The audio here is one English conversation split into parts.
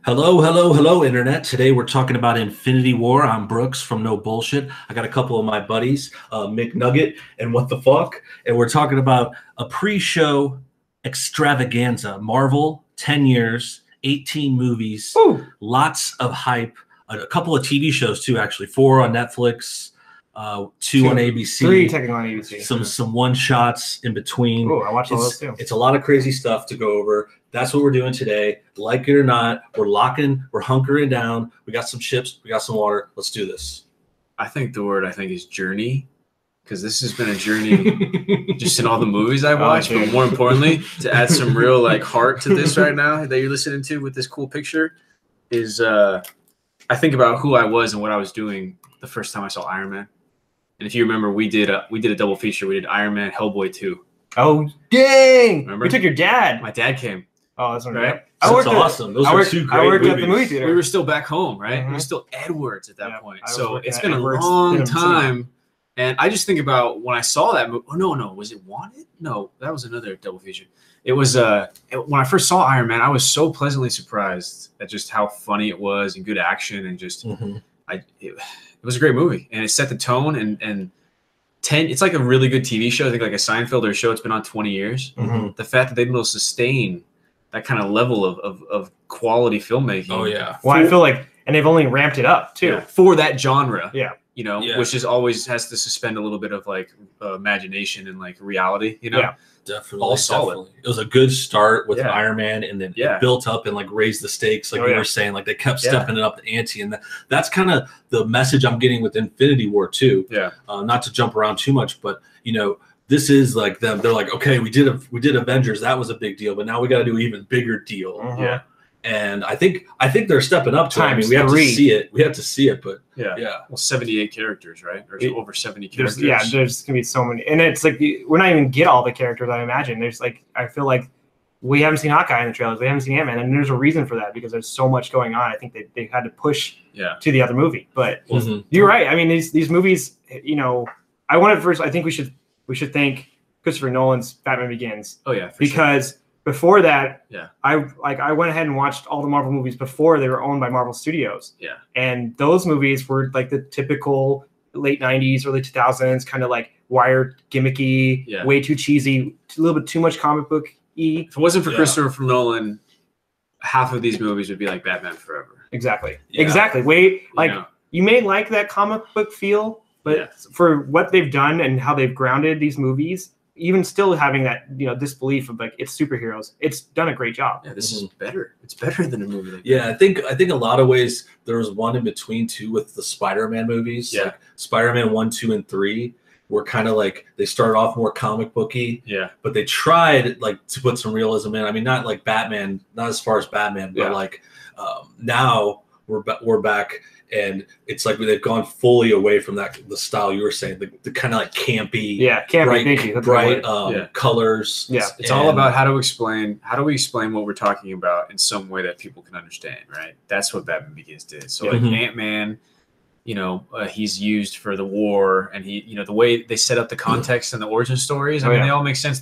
Hello, hello, hello, Internet. Today we're talking about Infinity War. I'm Brooks from No Bullshit. I got a couple of my buddies, McNugget and What the Fuck, and we're talking about a pre-show extravaganza. Marvel, 10 years, 18 movies, lots of hype, a couple of TV shows too, actually. 4 on Netflix, two on ABC. 3 technically on ABC. Some one-shots in between. Oh, I watched all those too. It's a lot of crazy stuff to go over. That's what we're doing today. Like it or not, we're hunkering down. We got some chips, we got some water. Let's do this. I think the word is journey, because this has been a journey just in all the movies I watched. But more importantly, to add some real heart to this right now that you're listening to with this cool picture is I think about who I was and what I was doing the first time I saw Iron Man. And if you remember, we did a double feature. We did Iron Man, Hellboy 2. Oh dang! Remember? We took your dad. My dad came. Oh, that's right. That's awesome. Those are two great movies. I worked at the movie theater. We were still back home, right? Mm-hmm. We were still Edwards at that point. I So it's been Edwards, a long time. And I just think about when I saw that movie. Oh, no. Was it Wanted? No, that was another double feature. It was when I first saw Iron Man, I was so pleasantly surprised at just how funny it was and good action and just it was a great movie. And it set the tone and it's like a really good TV show. I think like a Seinfeld or a show. It's been on 20 years. Mm-hmm. The fact that they've been able to sustain that kind of level of quality filmmaking. Oh yeah. Well, I feel like, and they've only ramped it up too for that genre. Yeah. Which is always has to suspend a little bit of imagination and reality. Yeah. Definitely. All solid. Definitely. It was a good start with Iron Man, and then it built up and raised the stakes, like you were saying. Like they kept stepping it up the ante, and that's kind of the message I'm getting with Infinity War too. Yeah. Not to jump around too much, but this is like them. They're like, okay, we did Avengers, that was a big deal, but now we got to do an even bigger deal. Mm-hmm. Yeah. And I think they're stepping up to it. I mean, we have to see it, but yeah. Well, 78 characters, right? Or over 70 characters. There's gonna be so many, and it's like we're not even get all the characters. I imagine there's I feel like we haven't seen Hawkeye in the trailers, we haven't seen Ant-Man, and there's a reason for that because there's so much going on. I think they had to push to the other movie, but you're right. I mean, these movies, I wanted first. I think we should thank Christopher Nolan's Batman Begins. Oh yeah, because before that, I I went ahead and watched all the Marvel movies before they were owned by Marvel Studios. Yeah. And those movies were like the typical late 90s, early 2000s, kind of wired, gimmicky, way too cheesy, a little bit too much comic book-y. If it wasn't for Christopher Nolan, half of these movies would be like Batman Forever. Exactly. Yeah. Exactly. You may like that comic book feel, but for what they've done and how they've grounded these movies, even still having that disbelief of it's superheroes, it's done a great job. Yeah, this is better. It's better than a movie like that. I think a lot of ways there was one in between too with the Spider-Man movies. Yeah. Like Spider-Man 1, 2, and 3 were kind of they started off more comic booky. Yeah. But they tried to put some realism in. I mean, not like Batman, not as far as Batman, but now we're back. And it's like they've gone fully away from the style you were saying, the kind of campy, bright colors. Yeah, it's all about how do we explain what we're talking about in some way that people can understand, right? That's what Batman Begins did. So Ant-Man, he's used for the war, and the way they set up the context and the origin stories. I mean, they all make sense.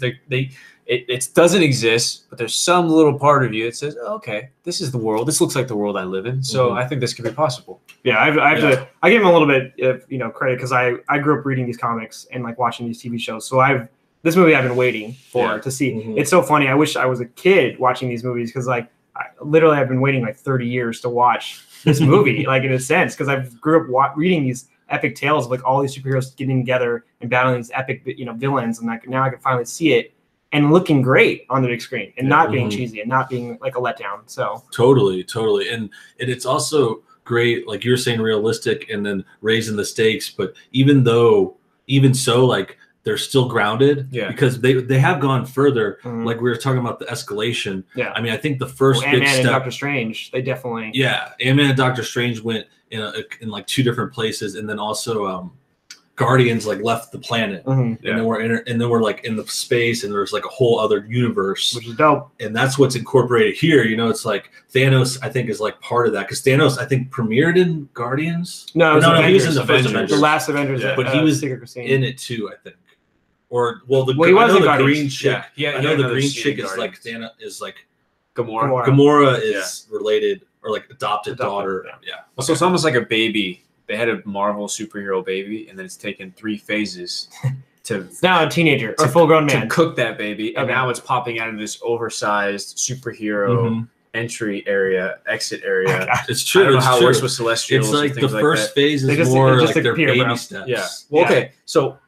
It doesn't exist, but there's some little part of you that says, oh, okay, this is the world. This looks like the world I live in. So I think this could be possible. Yeah, I give him a little bit of credit because I grew up reading these comics and watching these TV shows. So this movie I've been waiting for to see. Mm-hmm. It's so funny. I wish I was a kid watching these movies because I've been waiting 30 years to watch this movie, in a sense, because I grew up reading these epic tales of all these superheroes getting together and battling these epic villains, and now I can finally see it. And looking great on the big screen, and not being cheesy, and not being a letdown. So totally, and it's also great, like you're saying, realistic, and then raising the stakes. But even so, they're still grounded, because they have gone further. Like we were talking about the escalation. Yeah, I mean, I think the first big Ant-Man step. and Doctor Strange, they definitely. Yeah, Ant-Man and Doctor Strange went in 2 different places, and then also Guardians left the planet, and then we're in the space, and there's a whole other universe, which is dope. And that's what's incorporated here. It's Thanos, I think, is part of that, because Thanos, I think, premiered in Guardians. No, he was in the first Avengers, the last Avengers, but he was in it too, I think. Or I know the green chick. I know the green chick is Thanos is Gamora. Gamora is related. or like adopted daughter. Yeah. So it's almost like a baby. They had a Marvel superhero baby, and then it's taken 3 phases to now a teenager or full-grown man to cook that baby, and now it's popping out of this oversized superhero exit area. It's true. I don't know how it works with Celestials. It's like the first phase is more like their baby steps. Yeah. Well, okay. So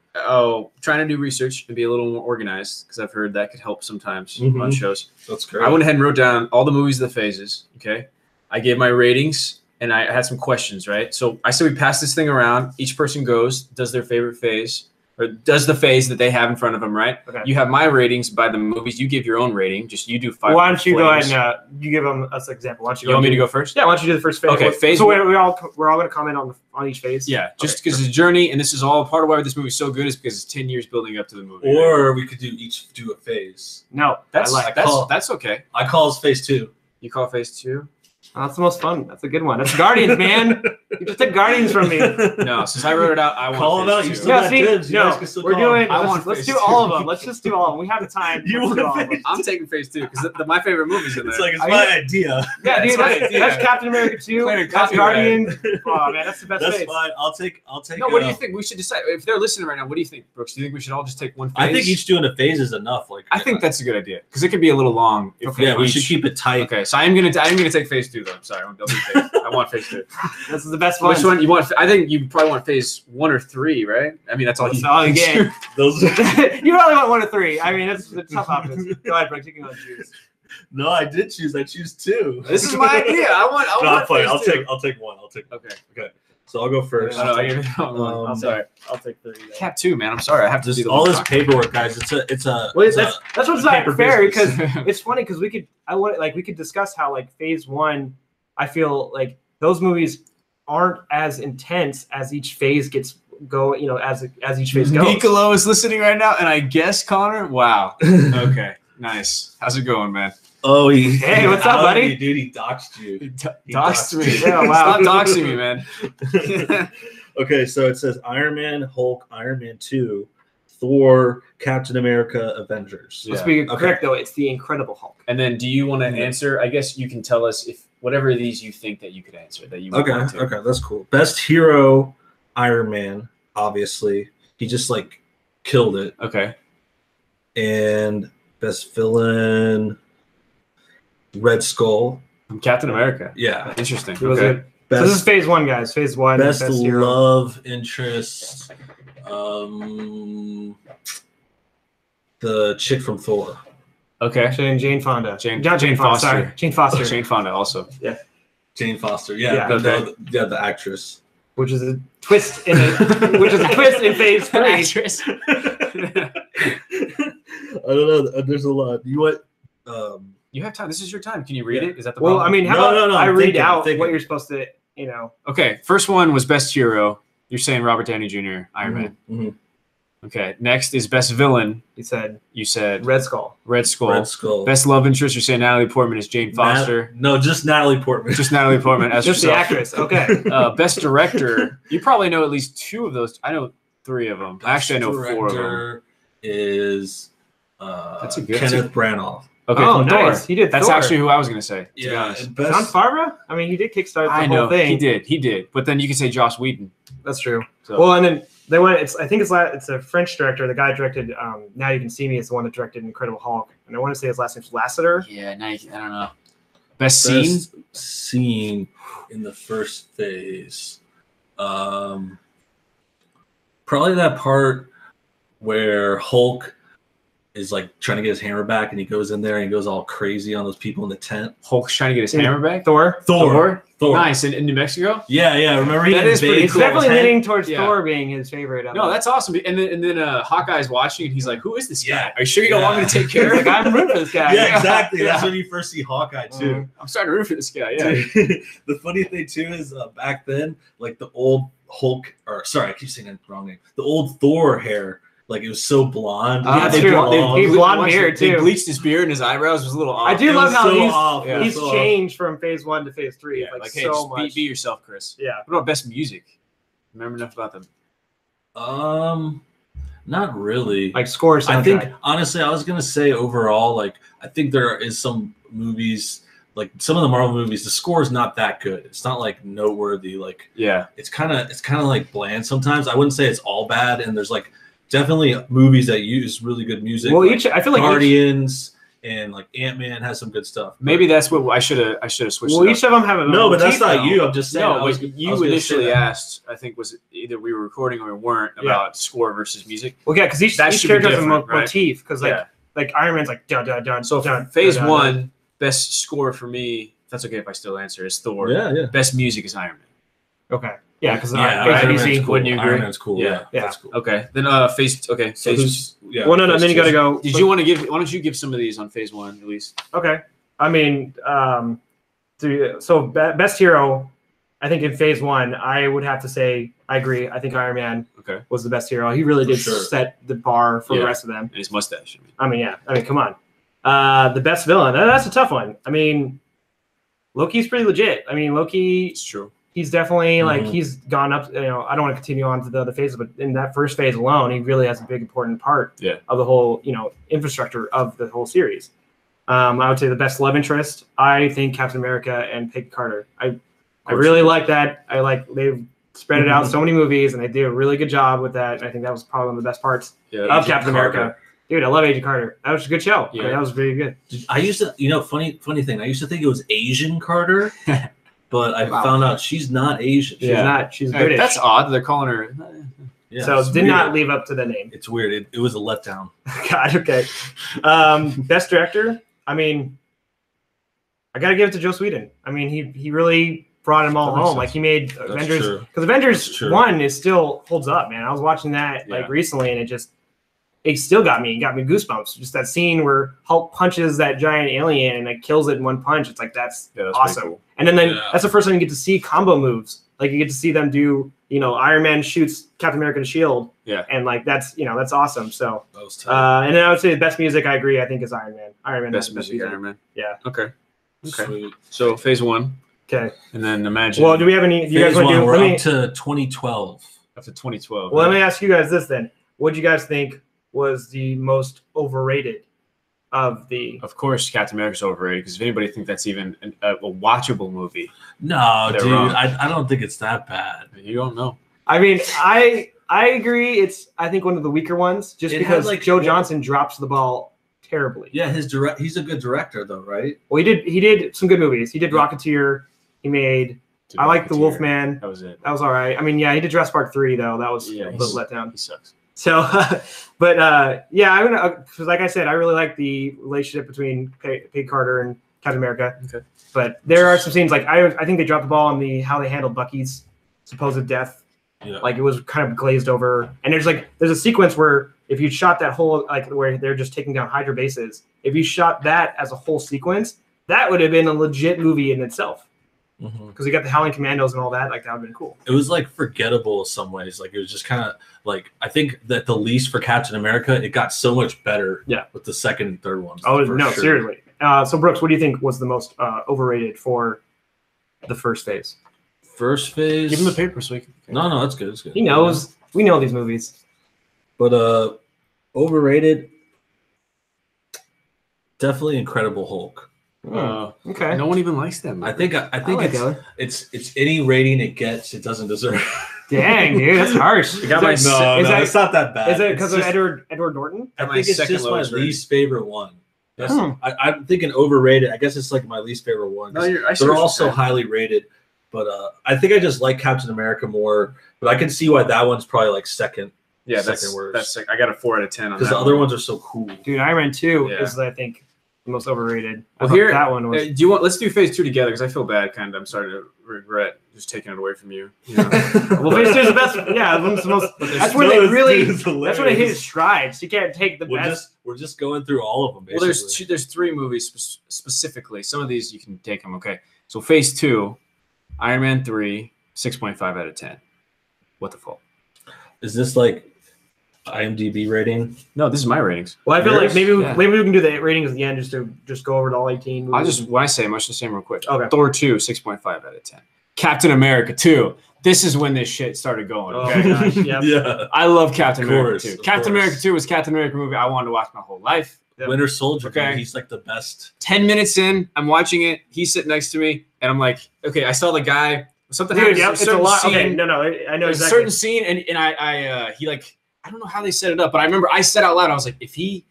trying to do research and be a little more organized, because I've heard that could help sometimes on shows. That's great. I went ahead and wrote down all the movies of the phases. Okay. I gave my ratings. And I had some questions, right? So I said we pass this thing around. Each person goes, does their favorite phase, or does the phase that they have in front of them, right? Okay. You have my ratings by the movies. You give your own rating. Just you do 5. Why don't you go ahead and you give them us an example? Why don't you want me to go first? Yeah, why don't you do the first phase? Okay, phase. So we're all going to comment on each phase. Yeah, just because it's a journey, and this is all part of why this movie is so good is because it's 10 years building up to the movie. Or we could do a phase. No, that's okay. I call it phase 2. You call phase 2? Oh, that's the most fun. That's a good one. That's Guardians, man. You just took Guardians from me. No, since I wrote it out, I want call it out. You still got dibs. We're doing. Let's do all of them. Let's just do all of them. We have the time. I'm taking phase 2 because my favorite movies in there. It's like it's my idea. Yeah, dude. That's Captain America 2. That's Guardians. Oh man, that's the best phase. That's fine. I'll take. No, what do you think? We should decide. If they're listening right now, what do you think, Brooks? Do you think we should all just take one phase? I think each doing a phase is enough. Like I think that's a good idea because it could be a little long. Yeah, we should keep it tight. Okay, so I'm gonna take phase 2 though. I'm sorry. I want phase 2. This is the best one. Which one you want? I think you probably want phase 1 or 3, right? I mean, that's all you get. Those you probably want 1 or 3. I mean, it's a tough options. Go ahead, Brooks. You can go and choose. No, I did choose. I choose 2. This is my idea. I want. I'll take 1. Okay. So I'll go first. I'm sorry. I'll take 3. Cap 2, man. I'm sorry. I have to do all this paperwork, guys. It's a. That's what's not fair because it's funny because we could discuss how like phase 1. I feel like those movies aren't as intense as each phase gets as each phase goes. Nicolo is listening right now, and I guess Connor. Wow. Okay. Nice. How's it going, man? Oh, hey, what's up, buddy? Dude, he doxed you. He doxed me. Yeah, wow. Stop doxing me, man. Okay, so it says Iron Man, Hulk, Iron Man 2, Thor, Captain America, Avengers. Let's be correct, though. It's the Incredible Hulk. And then do you want to answer? I guess you can tell us if whatever of these you think that you could answer. That you want to. Okay, that's cool. Best hero, Iron Man, obviously. He just, like, killed it. Okay. And best villain, Red Skull. Captain America. Yeah. Interesting. Okay. So this is phase 1, guys. Phase 1. Best love interest, the chick from Thor. Okay. Jane Fonda. Not Jane Foster. Sorry. Jane Foster. Jane Fonda also. Yeah. Jane Foster. Yeah. The actress. Which is a twist in phase 3. Actress. I don't know. There's a lot. You want? You have time. This is your time. Can you read it? Is that the problem? Well, I mean, how about I read out what you're supposed to, Okay. First one was best hero. You're saying Robert Downey Jr., Iron Man. Mm-hmm. Okay. Next is best villain. You said Red Skull. Best love interest. You're saying Natalie Portman is Jane Foster. No, just Natalie Portman. Just Natalie Portman as just herself. the actress. Okay. Best director. You probably know at least 2 of those. I know 3 of them. Actually, I know 4 of them. Is that's a good Kenneth Branagh. Okay, nice. He did. That's actually who I was going to say. Yeah, John Favreau. I mean, he did kickstart the whole thing. He did. But then you could say Joss Whedon. That's true. So. Well, and then they went. It's a French director. The guy directed. Now You Can See Me is the one that directed Incredible Hulk, and I want to say his last name's Lasseter. Yeah, I don't know. Best scene in the first phase. Probably that part where Hulk is like trying to get his hammer back, and he goes in there and he goes all crazy on those people in the tent. Hulk's trying to get his hammer back. Thor. Nice. In New Mexico. Yeah. Remember that is pretty cool. It's definitely leaning towards Thor being his favorite. No, that's awesome. And then Hawkeye's watching, and he's like, "Who is this guy? Are you sure you don't want me to take care of him?" I'm rooting for this guy. Yeah, exactly. That's when you first see Hawkeye too. I'm starting to root for this guy. Yeah. The funny thing too is back then, like the old Hulk, I keep saying the wrong name. The old Thor hair. Like it was so blonde. That's true. He blonde beard too. They bleached his beard and his eyebrows was a little off. I do love how he's changed from phase 1 to phase 3. Yeah, like hey, so much. Be yourself, Chris. Yeah. What about best music? Remember enough about them? Not really. Like scores. I think honestly, I was gonna say overall, like I think there is some movies like some of the Marvel movies, the score is not that good. It's not like noteworthy. Like it's kind of like bland sometimes. I wouldn't say it's all bad. And there's like definitely movies that use really good music. Well, like I feel like Guardians and like Ant-Man has some good stuff. Maybe that's what I should have switched. Well, each of them have a no, but that's not you. I'm just saying. No, but you initially asked. I think was either we were recording or we weren't about score versus music. Well, yeah, because each character has a motif. Because like Iron Man's like dun dun dun. So dun, phase dun, one, dun. best score for me. If that's okay if I still answer. Is Thor. Yeah. Best music is Iron Man. Okay. Yeah, because Iron Man's cool. Wouldn't you agree? Iron Man's cool. Yeah. That's cool. Okay. Then phase. Okay. So phase. Well, no. Then you got to go. Did you want to give? Why don't you give some of these on phase one at least? Okay. I mean, so best hero. I think in phase one, I would have to say I agree. I think Iron Man was the best hero. He really did set the bar for the rest of them. And his mustache. I mean, come on. The best villain. That's a tough one. I mean, Loki's pretty legit. I mean, Loki. It's true. He's definitely like he's gone up. You know, I don't want to continue on to the other phases, but in that first phase alone, he really has a big important part of the whole infrastructure of the whole series. I would say the best love interest. I think Captain America and Peggy Carter. I really like that. I like they've spread it out so many movies, and they did a really good job with that. And I think that was probably one of the best parts of Captain America. Dude, I love Agent Carter. That was a good show. Yeah, that was really good. I used to, funny thing. I used to think it was Asian Carter, but I found out she's not Asian. She's not. She's British. That's odd. They're calling her. Yeah, so did not live up to the name. It's weird. It was a letdown. God. Okay. Best director. I mean, I gotta give it to Joss Whedon. I mean, he really brought them all home. Like he made Avengers, because Avengers 1 is still holds up, man. I was watching that like recently, and it still got me goosebumps. Just that scene where Hulk punches that giant alien and it kills it in one punch. It's like that's awesome. Cool. And then that's the first time you get to see combo moves. Like you get to see them do, Iron Man shoots Captain America to shield. Yeah. And like that's that's awesome. So and then I would say the best music, I agree, I think is Iron Man. Iron Man best music, Iron Man. Yeah. Okay. Sweet. So phase one. Okay. And then imagine. Well, do we have any? Do you guys want to do? We're up to 2012. Up to 2012. Well, let me ask you guys this then. What do you guys think was the most overrated of the? Of course, Captain America's overrated because if anybody thinks that's even a watchable movie, no, dude, I don't think it's that bad. You don't know. I mean, I agree. It's I think one of the weaker ones, just because like Joe Johnson drops the ball terribly. Yeah, he's a good director though, right? Well, he did some good movies. He did Rocketeer. He made. I like The Wolfman. That was it. That was all right. I mean, he did Jurassic Park 3 though. That was a little letdown. He sucks. So, but I'm gonna because like I said, I really like the relationship between Peggy Carter and Captain America. Okay. But there are some scenes like I think they dropped the ball on how they handled Bucky's supposed death. Yeah. Like it was kind of glazed over, and there's a sequence where if you shot that whole where they're just taking down Hydra bases, if you shot that as a whole sequence, that would have been a legit movie in itself. Because you got the Howling Commandos and all that, like that would have been cool. It was like forgettable in some ways. Like it was just kind of like I think that the least for Captain America, it got so much better. With the second and third ones. Oh no, seriously. So Brooks, what do you think was the most overrated for the first phase? First phase. Give him the paper so we can. No, that's good. It's good. He knows. Yeah. We know these movies. But overrated. Definitely Incredible Hulk. Okay. No one even likes them. I think it's any rating it gets, it doesn't deserve. Dang, dude, that's harsh. It's not that bad. Is it because of Edward Norton? I think it's just my least favorite one. I'm thinking overrated. I guess it's like my least favorite one. They're also highly rated, but I think I just like Captain America more. But I can see why that one's probably like second. Yeah, that's sick. I got a 4 out of 10 on that. Because the other ones are so cool. Dude, Iron Man 2 is I think the most overrated. Well, that one was. Let's do phase 2 together because I feel bad. Kind of, I'm starting to regret just taking it away from you. Well, phase 2 is the best. Yeah, it's the most. That's when they really. That's when it hit its stride. So you can't take the best. We're just going through all of them. Basically. Well, there's 3 movies specifically. Some of these you can take them. Okay, so phase 2, Iron Man 3, 6.5 out of 10. What the fuck? Is this like IMDb rating? No, this is my ratings. Well, I feel like maybe we can do the ratings at the end just go over to all 18 movies. When I say much the same real quick. Okay. Thor 2, 6.5 out of 10. Captain America 2. This is when this shit started going. Okay? Oh, gosh, yeah. I love Captain America 2. Captain America 2 was Captain America movie I wanted to watch my whole life. Winter Soldier. Okay. Dude, he's like the best. 10 minutes in, I'm watching it. He's sitting next to me, and I'm like, okay, I saw the guy. Something Dude, happens. it's a lot. Scene, okay, no, I know there's exactly. a certain scene, and he like, I don't know how they set it up, but I remember I said out loud, I was like, if he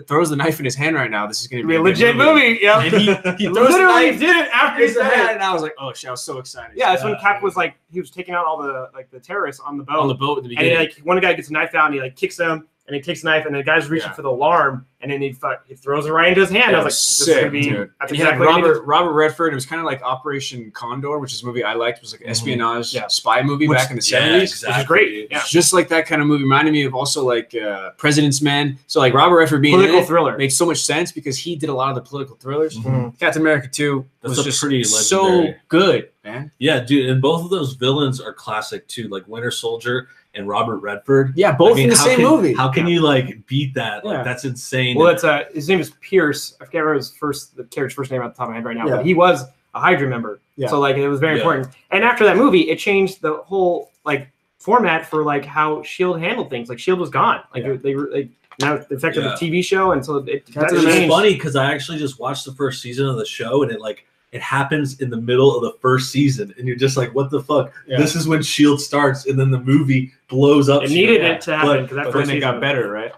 throws the knife in his hand right now, this is going to be a legit movie. Yeah, And he throws literally the knife did it after he in said the hand, it. and I was like, oh shit, I was so excited. Yeah, that's when Cap was like, he was taking out all the terrorists on the boat. On the boat at the and beginning. he, like one guy gets a knife out and he like kicks him and he takes a knife and the guy's reaching for the alarm and then he throws it right into his hand. I was like, this is gonna be dude. that's and exactly he had what Robert Redford. It was kind of like Operation Condor, which is a movie I liked. It was like an espionage spy movie back in the 70s. Exactly. Which is great. Yeah. It's just like that kind of movie. Reminded me of also like President's Men. So like Robert Redford being Political in it thriller. made so much sense because he did a lot of the political thrillers. Mhm. Captain America 2 That's was a just pretty so legendary. good, man. Yeah, dude, and both of those villains are classic too, like Winter Soldier and Robert Redford. Yeah, both in the how same movie. How can you like beat that? Yeah. Like that's insane. Well, it's his name is Pierce. I forget the character's first name off the top of my head right now, Yeah. but he was a Hydra member. Yeah. So like it was very important. And after that movie, it changed the whole like format for like how Shield handled things. Like Shield was gone. Like they were like now it affected the TV show, and so it that It's changed. funny because I actually just watched the first season of the show, and it happens in the middle of the first season, and you're just like, what the fuck? Yeah. This is when S.H.I.E.L.D. starts, and then the movie blows up. It needed it to happen because that But first then it season got better, right?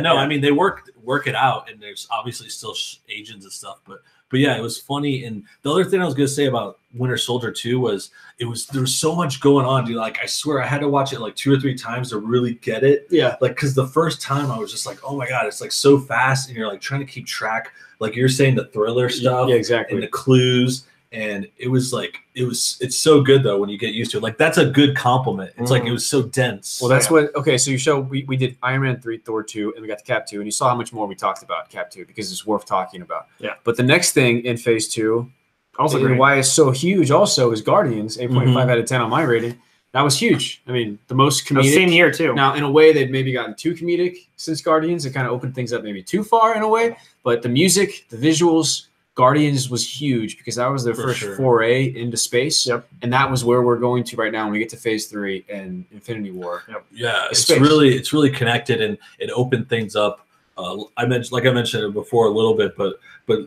No, I mean they work it out, and there's obviously still agents and stuff, but yeah, it was funny. And the other thing I was gonna say about Winter Soldier 2 was there was so much going on, dude. Like I swear I had to watch it like 2 or 3 times to really get it. Yeah. Like because the first time I was just like, oh my god, it's like so fast, and you're like trying to keep track, like you're saying the thriller stuff, Yeah, exactly. and the clues. And it's so good though when you get used to it. Like that's a good compliment. It's like it was so dense. Well, that's so you show we did Iron Man 3, Thor 2, and we got to Cap 2, and you saw how much more we talked about Cap 2 because it's worth talking about. Yeah. But the next thing in Phase 2, also and great. why it's so huge also is Guardians, 8.5 out of 10 on my rating. That was huge. I mean, the most comedic. Same year too. Now, in a way, they've maybe gotten too comedic since Guardians. It kind of opened things up maybe too far in a way. But the music, the visuals, Guardians was huge because that was their first foray into space. Yep. And that was where we're going to right now when we get to Phase 3 and Infinity War. Yep. Yeah, it's Space. really connected, and it opened things up. I mentioned it before a little bit, but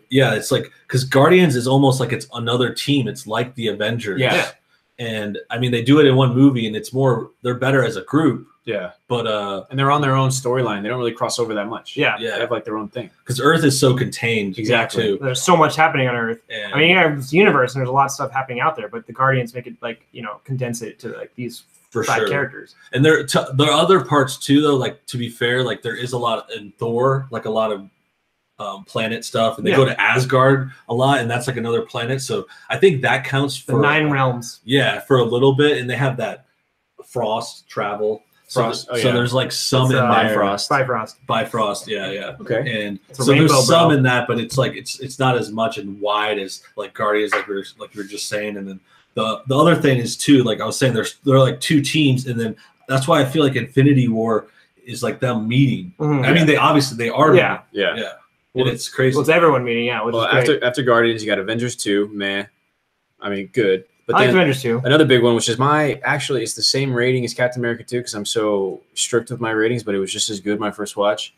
yeah, it's like because Guardians is almost like it's another team. It's like the Avengers. Yeah. And I mean, they do it in one movie, and it's more they're better as a group. Yeah. But and they're on their own storyline. They don't really cross over that much. Yeah. They have like their own thing. because Earth is so contained. Exactly. Too. There's so much happening on Earth. And I mean, yeah, it's the universe, and there's a lot of stuff happening out there. But the Guardians make it like condense it to like these for 5 sure. characters. And there are other parts too, though. Like to be fair, like there is a lot in Thor, like a lot of planet stuff, and they go to Asgard a lot, and that's like another planet. So I think that counts for The 9 realms. Yeah, for a little bit, and they have that frost travel. So there's like some in there. Bifrost. Yeah. Okay. And It's a so there's rainbow, some bro. in that, but it's like it's not as much and wide as like Guardians, like we were just saying. And then the other thing is too, like I was saying, there are like 2 teams, and then that's why I feel like Infinity War is like them meeting. Mhm. I mean, they are Yeah. meeting. Yeah. And it's crazy. Well, it's everyone meeting. Yeah. Which Well, is great. after Guardians, you got Avengers 2. Meh. I mean, good. But I like then Avengers too. another big one, which is it's the same rating as Captain America 2 because I'm so strict with my ratings, but it was just as good my first watch.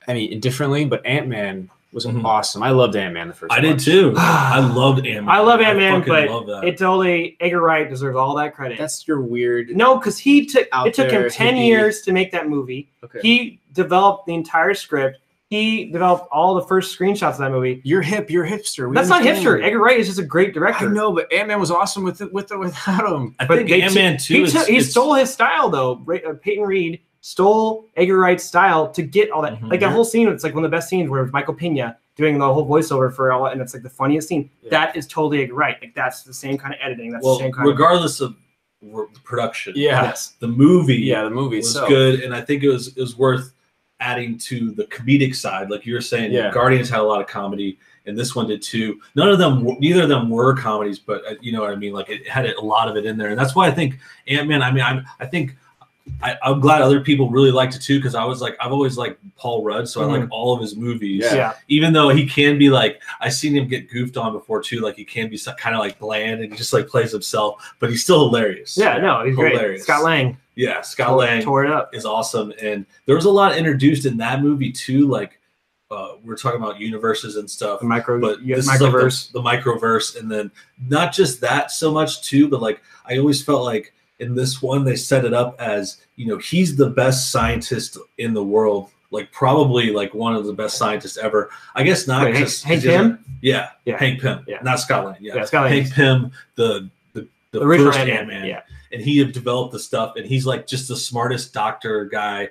I mean, differently, but Ant-Man was awesome. I loved Ant-Man the first I watch. did too. I loved Ant-Man. I love Ant-Man, fucking love but that. it totally Edgar Wright deserves all that credit. That's your weird. No, because it took him there, 10 hippie. years to make that movie. Okay. He developed the entire script. He developed all the first screenshots of that movie. You're hip. You're hipster. We That's not understand. hipster. Edgar Wright is just a great director. I know, but Ant-Man was awesome with or without him. I But think they Ant-Man 2 He stole his style though. Peyton Reed stole Edgar Wright's style to get all that. Like that whole scene, it's like one of the best scenes where it's Michael Pena doing the whole voiceover for all, and it's like the funniest scene. Yeah. That is totally Edgar Wright. Like that's the same kind of editing. That's well, the same kind regardless of production. Yeah. Yes. The movie. Yeah, the movie was itself. good, and I think it was worth adding to the comedic side. Like you were saying, Yeah. Guardians had a lot of comedy, and this one did too. Neither of them were comedies, but you know what I mean. Like it had a lot of it in there, and that's why I think Ant-Man. I mean, I'm glad other people really liked it too, because I've always liked Paul Rudd, so I like all of his movies. Yeah. Even though he can be like, I've seen him get goofed on before too. Like he can be kind of like bland and he just like plays himself, but he's still hilarious. Yeah, no, he's great. Hilarious. Scott Lang. Yeah, Scott Lang tore it up. is awesome, and there was a lot introduced in that movie too. Like we're talking about universes and stuff, The but this microverse. is like the microverse, and then not just that so much too, but like I always felt like in this one they set it up as, you know, he's the best scientist in the world, like probably like one of the best scientists ever. I guess not. Wait, Hank Pym? Yeah, Yeah. Hank Pym. Yeah. Not Scott Lang. Yeah, Scott Lang. Hank Pym, the original first Ant-Man. Ant-Man. Yeah. And he had developed the stuff, and he's like just the smartest doctor guy.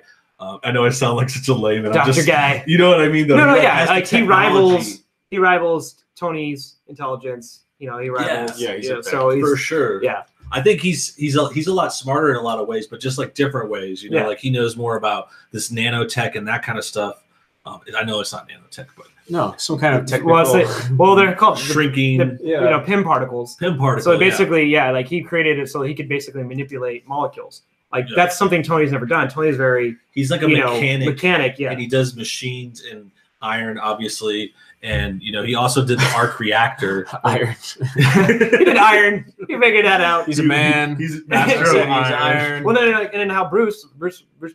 I know I sound like such a layman. Doctor guy. You know what I mean? Though. No, He, yeah. has the Like he rivals Tony's intelligence. You know, he rivals. Yeah, he's up there. so he's for sure. Yeah. I think he's a lot smarter in a lot of ways, but just like different ways. You know, Yeah. like he knows more about this nanotech and that kind of stuff. I know it's not nanotech, but No, some kind of technical. Well, they're called shrinking you know, Pym particles. Pym particles. So basically, like he created it so he could basically manipulate molecules. Like Yeah. that's something Tony's never done. Tony's very he's like a mechanic, yeah. and he does machines and iron, obviously. And you know, he also did the arc reactor. Iron. He did iron. He figured that out. He's a man. He's master of iron. Well, then, and then how Bruce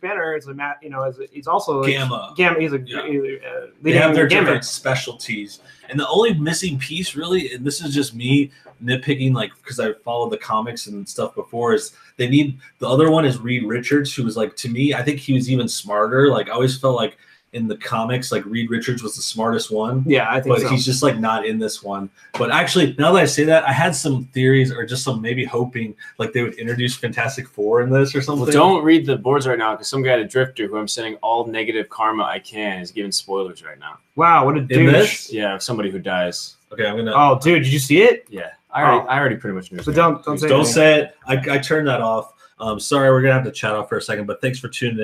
Banner is he's also Gamma. He's a They have their Gamma. different specialties, and the only missing piece, really, and this is just me nitpicking, like because I followed the comics and stuff before, is they need the other one is Reed Richards, who was like, to me, I think he was even smarter. Like I always felt like in the comics, like Reed Richards was the smartest one. Yeah, I think but so. he's just like not in this one. But actually, now that I say that, I had some theories or just some maybe hoping like they would introduce Fantastic Four in this or something. Well, don't read the boards right now because some guy at a Drifter who I'm sending all negative karma I can is giving spoilers right now. Wow, what a in douche. this? Yeah, of somebody who dies. Okay, I'm gonna. Oh, dude, did you see it? Yeah, I already pretty much knew. So don't say Don't anything. say it. I turned that off. Sorry, we're gonna have to chat off for a second, but thanks for tuning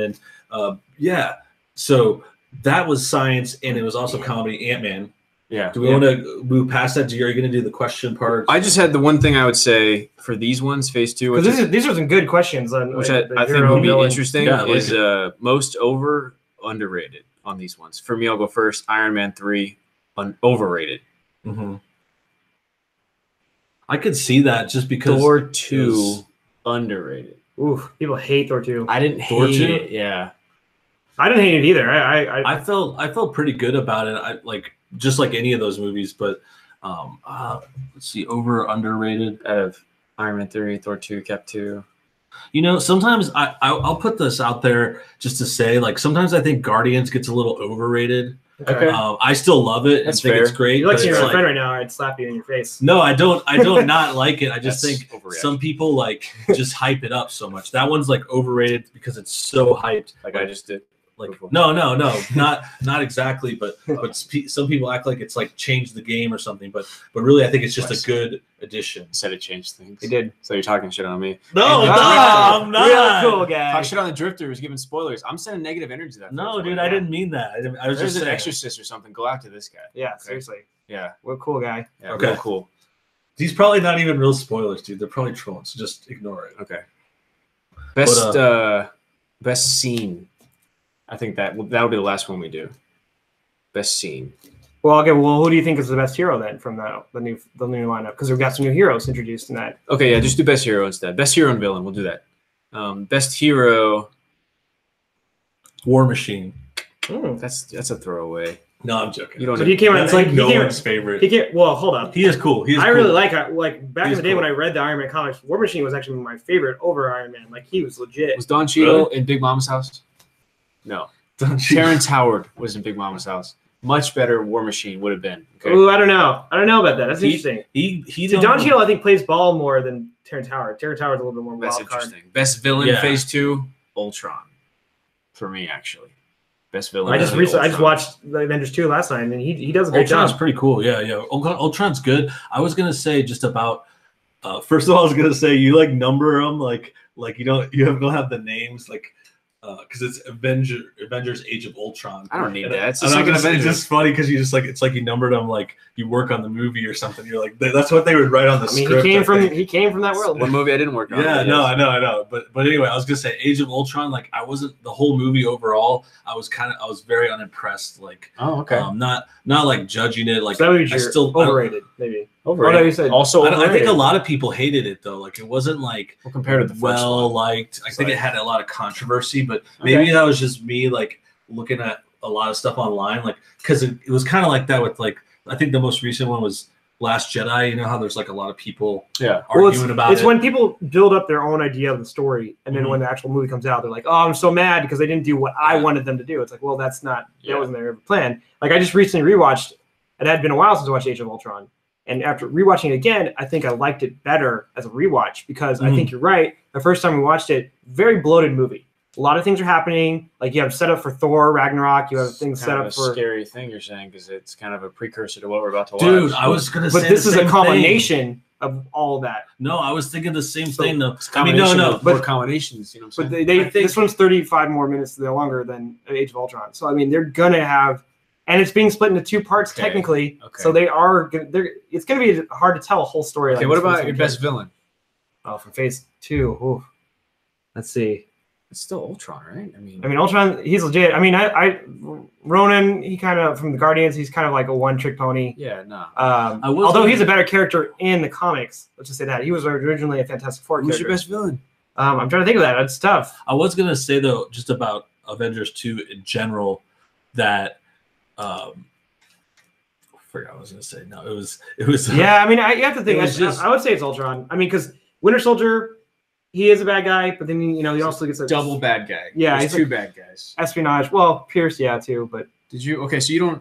in. Yeah, so that was science, and it was also comedy. Ant-Man. Yeah. Do we want to move past that? Are you going to do the question part? I just had the one thing I would say for these ones, phase two, Because these are some good questions on which like, I think hero would be villain. interesting Yeah, is most underrated on these ones. For me, I'll go first. Iron Man 3, overrated. Mm-hmm. I could see that just because Thor 2, underrated. Ooh, people hate Thor 2. I didn't Thor hate 2? it. Yeah. I didn't hate it either. I felt pretty good about it. I like just like any of those movies, but let's see, over or underrated. Out of Iron Man 3, Thor 2, Cap 2. You know, sometimes I'll put this out there just to say, like, sometimes I think Guardians gets a little overrated. Okay. I still love it. That's I think fair. it's great. You're like but seeing it's my like- friend right now. I'd slap you in your face. No, I don't not like it. I just That's think overreaction. some people like just hype it up so much. That one's like overrated because it's so hyped. Like I just did. Like no, not exactly, but some people act like it's like changed the game or something. But really, I think it's just a good addition. Said it changed things. He did. So you're talking shit on me. No, Oh, I'm not. Real cool guy. Talk shit on the Drifter who's giving spoilers. I'm sending negative energy to that. No, first dude, one. I didn't mean that. I was There's just an saying. exorcist or something. Go after this guy. Yeah, seriously. Yeah. What a cool guy. Yeah. Okay. Real cool. These probably not even real spoilers, dude. They're probably trolling. So just ignore it. Okay. Best scene. I think that'll be the last one we do. Best scene. Well, okay. Well, who do you think is the best hero then from the new lineup? Because we've got some new heroes introduced in that. Okay, yeah, just do best hero instead. Best hero and villain. We'll do that. Best hero. War Machine. That's a throwaway. No, I'm joking. You don't. So he came That's out like he no came- one's favorite. He can't. Well, hold up. He is cool. He is I cool. really like back in He's the day cool. when I read the Iron Man comics. War Machine was actually my favorite over Iron Man. Like he was legit. Was Don Cheadle in Big Mama's house? No. Terrence Howard was in Big Mama's house. Much better War Machine would have been. Okay. Ooh, I don't know. I don't know about that. That's interesting. He See, Don Cheadle, I think, plays ball more than Terrence Howard. Terrence Howard's a little bit more That's wild card. interesting. Best villain Yeah. phase 2, Ultron. For me, actually. Best villain. I just Ultron. watched the Avengers 2 last night, and he does a great Ultron's job. pretty cool. Yeah. Ultron's good. I was gonna say just about. First of all, I was gonna say you like number them like you don't have the names like because it's Avengers Age of Ultron. I don't need And that. It's the and I'm second just, Avengers. it's just funny because you just like it's like you numbered them like you work on the movie or something. You're like that's what they would write on the I mean, script. he came from that world. One movie I didn't work on. Yeah, but no, yes. I know. But anyway, I was gonna say Age of Ultron. Like I wasn't the whole movie overall. I was very unimpressed. Like Oh, okay. not like judging it. Like So that would be I still overrated, maybe. Overrated. Oh, no, you said also I think overrated. a lot of people hated it though. Like it wasn't like Well, compared to the first well one. liked. I think like- it had a lot of controversy, but maybe that was just me like looking at a lot of stuff online, like because it was kind of like that with like I think the most recent one was Last Jedi. You know how there's like a lot of people arguing about it. It's when people build up their own idea of the story, and then when the actual movie comes out, they're like, "Oh, I'm so mad because they didn't do what I wanted them to do." It's like, well, that wasn't their plan. Like I just recently rewatched. It had been a while since I watched Age of Ultron, and after rewatching it again, I think I liked it better as a rewatch because I think you're right. The first time we watched it, very bloated movie. A lot of things are happening. Like you have set up for Thor, Ragnarok. You have things set up for a scary thing you're saying because it's kind of a precursor to what we're about to watch. Dude, I was gonna say, but this is a combination of all that. No, I was thinking the same thing though. I mean, no, but more combinations. You know what I'm saying? But this one's 35 more minutes longer than Age of Ultron. So I mean, they're gonna have, and it's being split into 2 parts technically. Okay. So they are. It's gonna be hard to tell a whole story. Okay, what about your best villain? Oh, from Phase 2. Ooh. Let's see. It's still Ultron, right? I mean, Ultron, he's legit. I mean, Ronan, he kind of, from the Guardians, he's kind of like a one-trick pony. Yeah, no. Although he's a better character in the comics. Let's just say that. He was originally a Fantastic Four character. Who's your best villain? I'm trying to think of that. It's tough. I was going to say, though, just about Avengers 2 in general, that I forgot what I was going to say. No, it was. Yeah, I mean, you have to think. I would say it's Ultron. I mean, because Winter Soldier, he is a bad guy, but then he also gets a double bad guy. Yeah, he's 2 bad guys. Espionage. Well, Pierce, too. But did you? Okay, so you don't.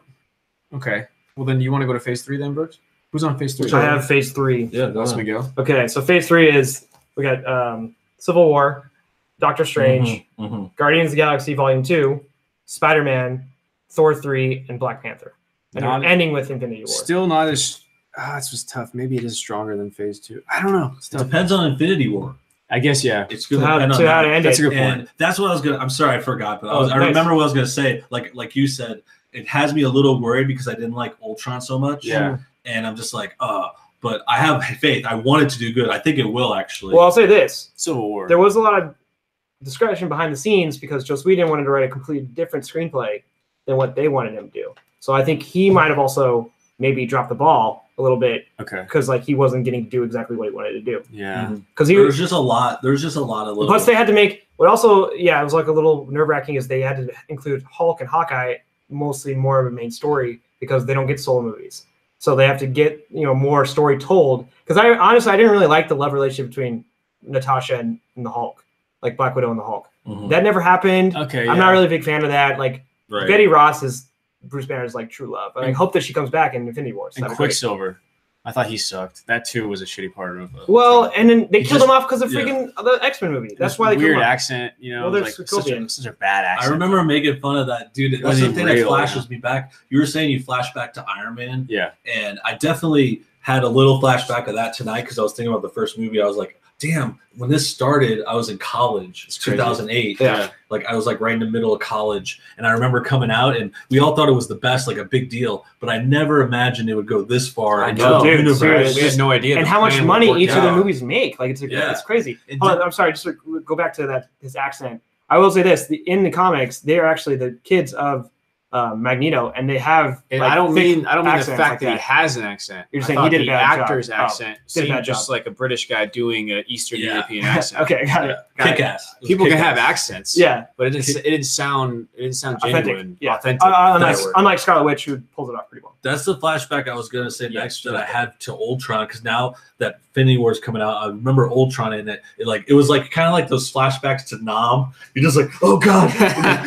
Okay, well then you want to go to Phase 3 then, Brooks? Who's on Phase 3? I have Phase 3. Yeah, that's we go. Okay, so Phase 3 is we got Civil War, Doctor Strange, Guardians of the Galaxy Volume 2, Spider-Man, Thor 3, and Black Panther, and ending with Infinity War. Still not as. This was tough. Maybe it is stronger than Phase 2. I don't know. It depends on Infinity War. I guess, yeah. It's going to depend on how to end That's it. a good point. And that's what I was going to – I'm sorry, I forgot. But I remember what I was going to say. Like you said, it has me a little worried because I didn't like Ultron so much. Yeah. And I'm just like, but I have faith. I want it to do good. I think it will, actually. Well, I'll say this. Civil War. There was a lot of discussion behind the scenes because Joss Whedon wanted to write a completely different screenplay than what they wanted him to do. So I think he might have also maybe dropped the ball a little bit. Okay. Because he wasn't getting to do exactly what he wanted to do. Yeah. Because there was just a lot. Plus, they had to make. What also, it was like a little nerve-wracking is they had to include Hulk and Hawkeye mostly more of a main story because they don't get solo movies. So they have to get more story told. Because I didn't really like the love relationship between Natasha and the Hulk, like Black Widow and the Hulk. That never happened. Okay. I'm not really a big fan of that. Like Betty Ross is Bruce Banner's like true love. And I hope that she comes back in Infinity War. And Quicksilver. I thought he sucked. That too was a shitty part of it. Well, and then they killed him off because of freaking the X-Men movie. That's why they killed him. Weird accent, Well, there's such a bad accent. I remember making fun of that, dude. That's the thing that flashes me back. You were saying you flash back to Iron Man. Yeah. And I definitely had a little flashback of that tonight because I was thinking about the first movie. I was like, damn, when this started, I was in college. It's 2008. Yeah. Like I was like right in the middle of college. And I remember coming out and we all thought it was the best, like a big deal. But I never imagined it would go this far. I know. Dude, we had no idea. And how much money each of the movies make. Like it's crazy. I'm sorry, just to go back to his accent. I will say this, in the comics, they are actually the kids of Magneto, and they have. And I don't mean the fact that he has an accent. You're saying he did a bad actor's job. accent seemed just like a British guy doing an Eastern European accent. Okay, got it. Kick-ass. People can have accents. Yeah, but it didn't sound genuine. Authentic. Authentic. Unlike Scarlet Witch, who pulls it off pretty well. That's the flashback I was gonna say next that I had to Ultron because now that Infinity War is coming out, I remember Ultron in it. It was like kind of like those flashbacks to Nam. You're just like, oh god,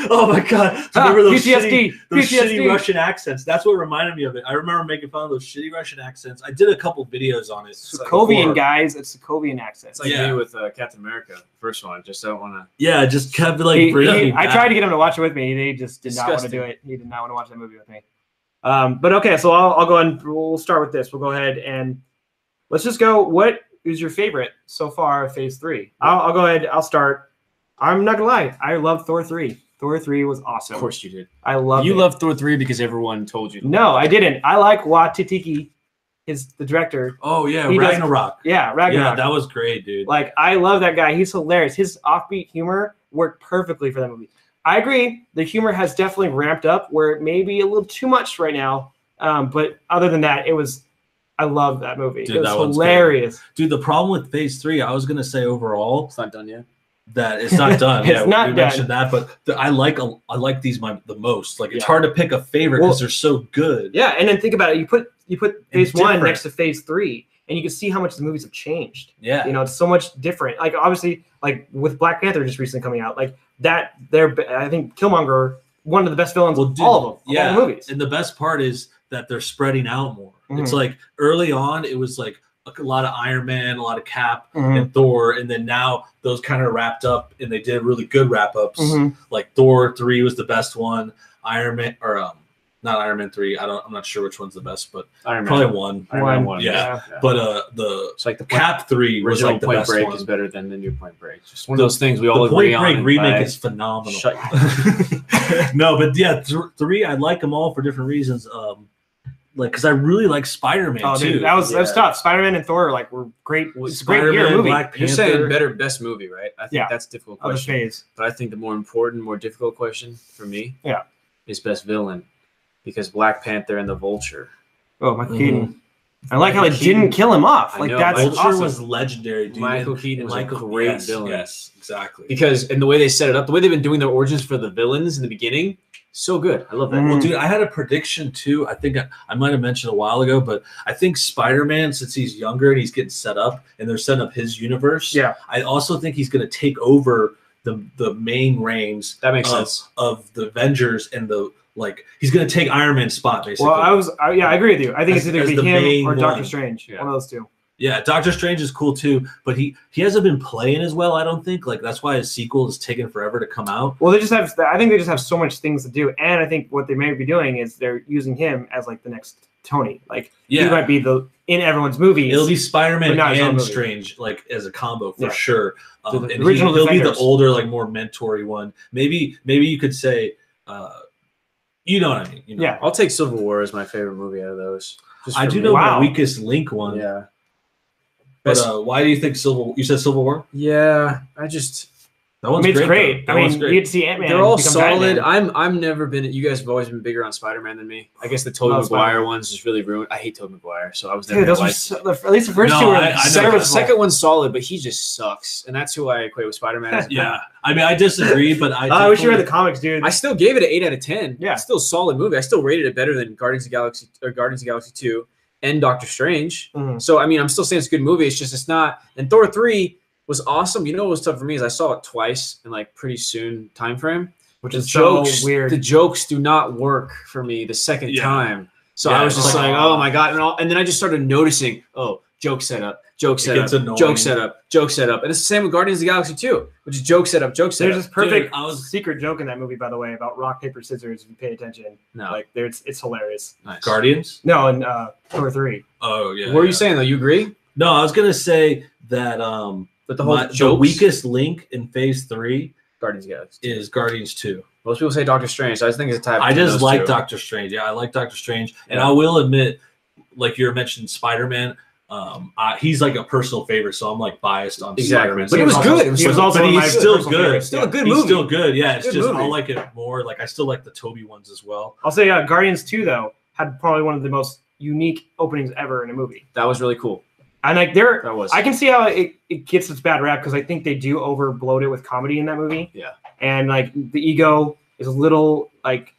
oh my god. Remember those shitty Russian accents? That's what reminded me of it. I remember making fun of those shitty Russian accents. I did a couple videos on it. Sokovian guys, it's Sokovian accents. It's like me with Captain America, first one. Just don't want to. Yeah, just kept like. I tried to get him to watch it with me. They just did not want to do it. He did not want to watch that movie with me. But okay, so I'll go and we'll start with this. We'll go ahead and let's just go. What is your favorite so far of Phase 3? I'll go ahead. I'll start. I'm not gonna lie. I love Thor 3. Thor 3 was awesome. Of course you did. I love. You loved Thor 3 because everyone told you. No, I didn't. I like Watitiki, the director. Oh yeah, Ragnarok. Ragnarok. Yeah, that was great, dude. Like I love that guy. He's hilarious. His offbeat humor worked perfectly for that movie. I agree. The humor has definitely ramped up where it may be a little too much right now. But other than that, I love that movie. Dude, it was hilarious. Dude, the problem with Phase 3, I was going to say overall. It's not done yet. that it's not done. It's not we done. mentioned that, but I like these the most. Like, it's hard to pick a favorite because they're so good. Yeah, and then think about it. You put phase It's 1 different. next to phase 3, and you can see how much the movies have changed. Yeah, you know, it's so much different. Like, obviously, like with Black Panther just recently coming out, like that. I think Killmonger, one of the best villains of all of them. All the movies. And the best part is that they're spreading out more. It's like early on, it was like a lot of Iron Man, a lot of Cap and Thor, and then now those kind of wrapped up, and they did really good wrap ups. Like Thor 3 was the best one. Iron Man, or not Iron Man 3. I'm not sure which one's the best, but probably one. Iron Man 1. Yeah. But it's like the Cap 3 was like the Point best Break one. is better than the new Point Break. It's just one of those things we all agree on. The Point Break remake is phenomenal. No, but yeah, 3 I like them all for different reasons. Like, because I really like Spider-Man too. Dude, that was tough. Spider-Man and Thor were great. It's a great year movie. Black Panther. You're saying best movie, right? I think that's a difficult question. Phase. But I think the more important, more difficult question for me, is best villain, because Black Panther and the Vulture. Oh, Michael Keaton. I like how it didn't kill him off. Like, that's Vulture awesome. was legendary, dude. Michael Keaton was a great villain. Yes, exactly. Because and the way they set it up, the way they've been doing their origins for the villains in the beginning. So good. I love that. Well, dude, I had a prediction too. I think I might have mentioned a while ago, but I think Spider-Man, since he's younger and he's getting set up and they're setting up his universe, I also think he's going to take over the main reigns. That makes sense. Of the Avengers and he's going to take Iron Man's spot, basically. Well, I agree with you. I think it's either him or Doctor Strange. One of those two. Yeah, Doctor Strange is cool too, but he hasn't been playing as well, I don't think. Like, that's why his sequel is taking forever to come out. Well, I think they just have so much things to do, and I think what they may be doing is they're using him as like the next Tony. Like, he might be in everyone's movies. It'll be Spider-Man and Strange, like, as a combo for sure. The and original he'll be the Avengers. older, like, more mentory one. Maybe you could say, you know what I mean? You know? Yeah, I'll take Civil War as my favorite movie out of those. I do know my weakest link one. Yeah. But why do you think You said Civil War? Yeah, that one's great. I mean, you get to see Ant-Man. They're all solid. I'm never been. You guys have always been bigger on Spider-Man than me. I guess the Tobey Maguire one's just really ruined. I hate Tobey Maguire, so I was never. Dude, at least the first two were. The second one's solid, but he just sucks, and that's who I equate with Spider-Man. Yeah, I mean, I disagree, but I wish you read the comics, dude. I still gave it an 8 out of 10. Yeah, it's still a solid movie. I still rated it better than Guardians of the Galaxy 2 and Doctor Strange. So I mean, I'm still saying it's a good movie. It's not. And Thor 3 was awesome. You know what was tough for me is I saw it twice in like pretty soon time frame. Which is so weird. The jokes do not work for me the second time. So I was just like, oh my God. And then I just started noticing, joke setup, joke setup, joke setup, joke setup. And it's the same with Guardians of the Galaxy 2, which is joke setup, joke setup. There's this perfect secret joke in that movie, by the way, about rock, paper, scissors, if you pay attention. No. Like, it's hilarious. Nice. Guardians? No, and Thor 3. Oh, yeah. What are you saying, though? You agree? No, I was going to say that but the weakest link in Phase 3 Guardians of the Galaxy is Guardians 2. Most people say Doctor Strange. So I just think it's a type. I just like Doctor Strange. Yeah, I like Doctor Strange. And I will admit, like you mentioned, Spider-Man, he's like a personal favorite, so I'm like biased on Spider-Man. But it was good. He's still good. Still a good movie. He's still good. Yeah, it's just I like it more. Like, I still like the Tobey ones as well. I'll say Guardians 2 though had probably one of the most unique openings ever in a movie. That was really cool. And like I can see how it gets its bad rap because I think they do over bloat it with comedy in that movie. Yeah. And like the ego is a little like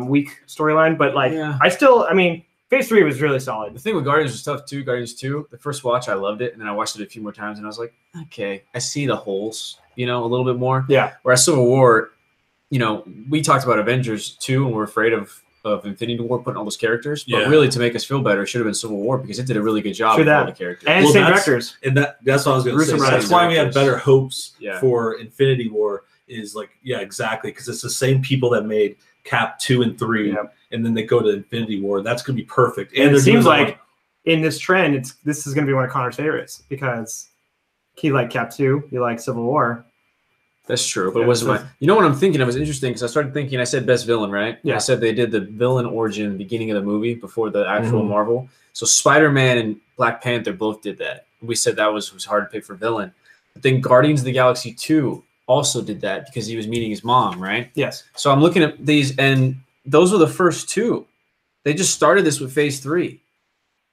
weak storyline, but like I mean, Phase 3 was really solid. The thing with Guardians was tough too. Guardians 2, the first watch I loved it, and then I watched it a few more times, and I was like, okay, I see the holes, a little bit more. Yeah. Whereas Civil War, we talked about Avengers 2, and we're afraid of Infinity War putting all those characters, but really to make us feel better, it should have been Civil War because it did a really good job with all the characters. And same directors. And that's what I was going to say. That's why we have better hopes for Infinity War is like, exactly, because it's the same people that made Cap 2 and 3, and then they go to Infinity War. That's going to be perfect. And it seems like in this trend, this is going to be one of Connor's favorites because he liked Cap 2, he liked Civil War. That's true, but it wasn't my. You know what I'm thinking? It was interesting because I started thinking. I said best villain, right? Yeah. I said they did the villain origin in the beginning of the movie before the actual Marvel. So Spider-Man and Black Panther both did that. We said that was hard to pick for villain. But then Guardians of the Galaxy 2 also did that because he was meeting his mom, right? Yes. So I'm looking at these, and those were the first two. They just started this with Phase 3.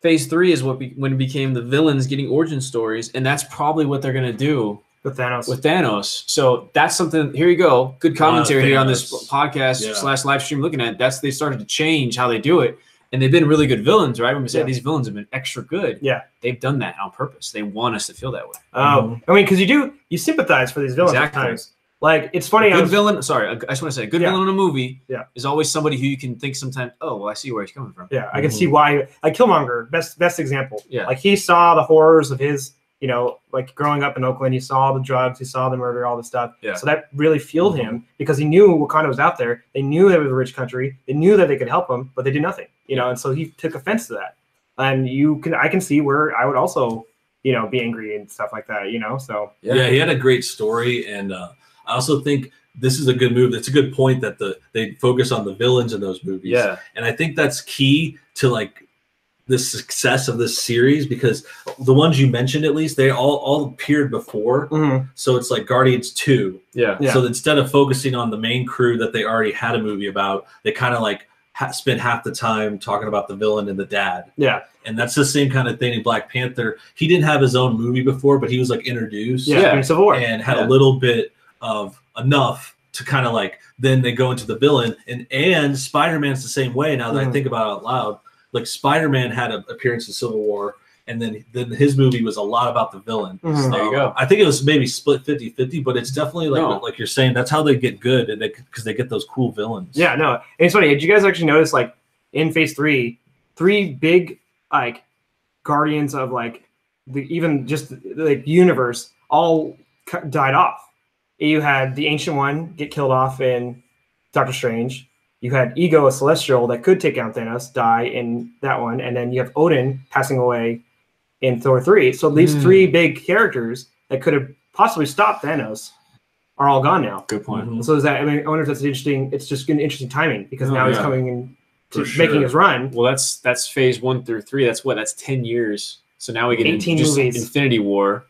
Phase 3 is when it became the villains getting origin stories, and that's probably what they're going to do with Thanos. With Thanos. So that's something. Here you go. Good commentary here on this podcast / live stream. Looking at they started to change how they do it, and they've been really good villains, right? When we say these villains have been extra good, they've done that on purpose. They want us to feel that way. I mean, because you sympathize for these villains at times. Like, it's funny. A good villain. Sorry, I just want to say, a good villain in a movie is always somebody who you can think sometimes, oh, well, I see where he's coming from. Yeah, I can see why. Like Killmonger, best example. Yeah. Like, he saw the horrors of his, you know, like growing up in Oakland, he saw the drugs, he saw the murder, all the stuff. Yeah. So that really fueled him because he knew Wakanda was out there. They knew they were a rich country. They knew that they could help him, but they did nothing. You know, and so he took offense to that. And I can see where I would also, you know, be angry and stuff like that. You know, so yeah, he had a great story, and I also think this is a good move. It's a good point that they focus on the villains in those movies. Yeah. And I think that's key to like the success of this series, because the ones you mentioned, at least, they all appeared before. So it's like Guardians 2. Yeah. So instead of focusing on the main crew that they already had a movie about, they kind of like spent half the time talking about the villain and the dad. Yeah. And that's the same kind of thing in Black Panther. He didn't have his own movie before, but he was like introduced. Civil War. And had a little bit of enough to kind of like, then they go into the villain, and Spider-Man's the same way. Now that I think about it out loud, like Spider-Man had an appearance in Civil War, and then his movie was a lot about the villain. There you go. I think it was maybe split 50-50, but it's definitely like you're saying, that's how they get good, and because they get those cool villains. Yeah, no, and it's funny. Did you guys actually notice, like, in Phase 3, 3 big like Guardians of like even just the universe all died off? You had the Ancient One get killed off in Doctor Strange. You had Ego, a Celestial that could take down Thanos, die in that one. And then you have Odin passing away in Thor 3. So these 3 big characters that could have possibly stopped Thanos are all gone now. Good point. So is that, I mean, I wonder if that's interesting. It's just an interesting timing because now he's coming in to making his run. Well, that's Phase 1 through 3. That's 10 years. So now we get 18 movies. Infinity War.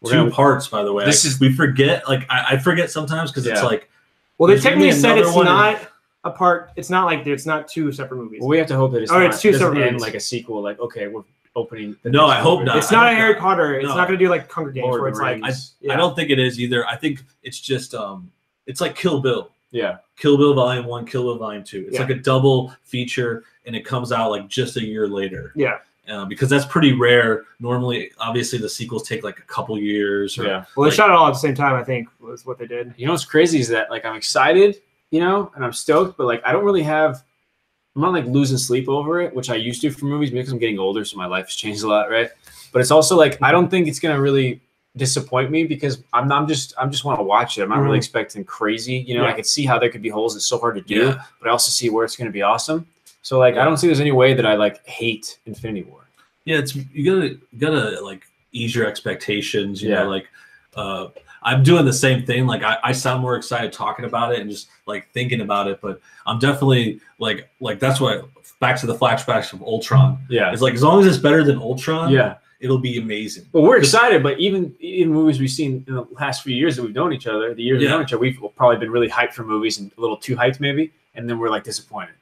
Two parts, by the way. We forget. Like I forget sometimes because it's like. Well, they technically said it's not a part. It's not like it's not 2 separate movies. Well, we have to hope that it's not. It's 2 separate movies. Like a sequel. Like, okay, we're opening. No, I hope not. It's not a Harry Potter. It's not going to do like Hunger Games where it's like. I don't think it is either. I think it's just it's like Kill Bill. Yeah. Kill Bill Volume 1, Kill Bill Volume 2. It's like a double feature, and it comes out like just a year later. Yeah. Because that's pretty rare. Normally, obviously, the sequels take like a couple years. Well, they shot it all at the same time, I think, was what they did. You know what's crazy is that like I'm excited, you know, and I'm stoked, but like I don't really have. I'm not like losing sleep over it, which I used to for movies because I'm getting older, so my life has changed a lot, right? But it's also like I don't think it's gonna really disappoint me because I'm just want to watch it. I'm not really expecting crazy. You know, I could see how there could be holes. It's so hard to do, but I also see where it's gonna be awesome. So like I don't see there's any way that I like hate Infinity War. Yeah, it's you gotta like ease your expectations. You know, like I'm doing the same thing. Like I sound more excited talking about it and just like thinking about it, but I'm definitely like that's why back to the flashbacks of Ultron. Yeah, it's like as long as it's better than Ultron, it'll be amazing. Well, we're excited, but even movies we've seen in the last few years that we've known each other, the years we've known each other, we've probably been really hyped for movies and a little too hyped maybe, and then we're like disappointed.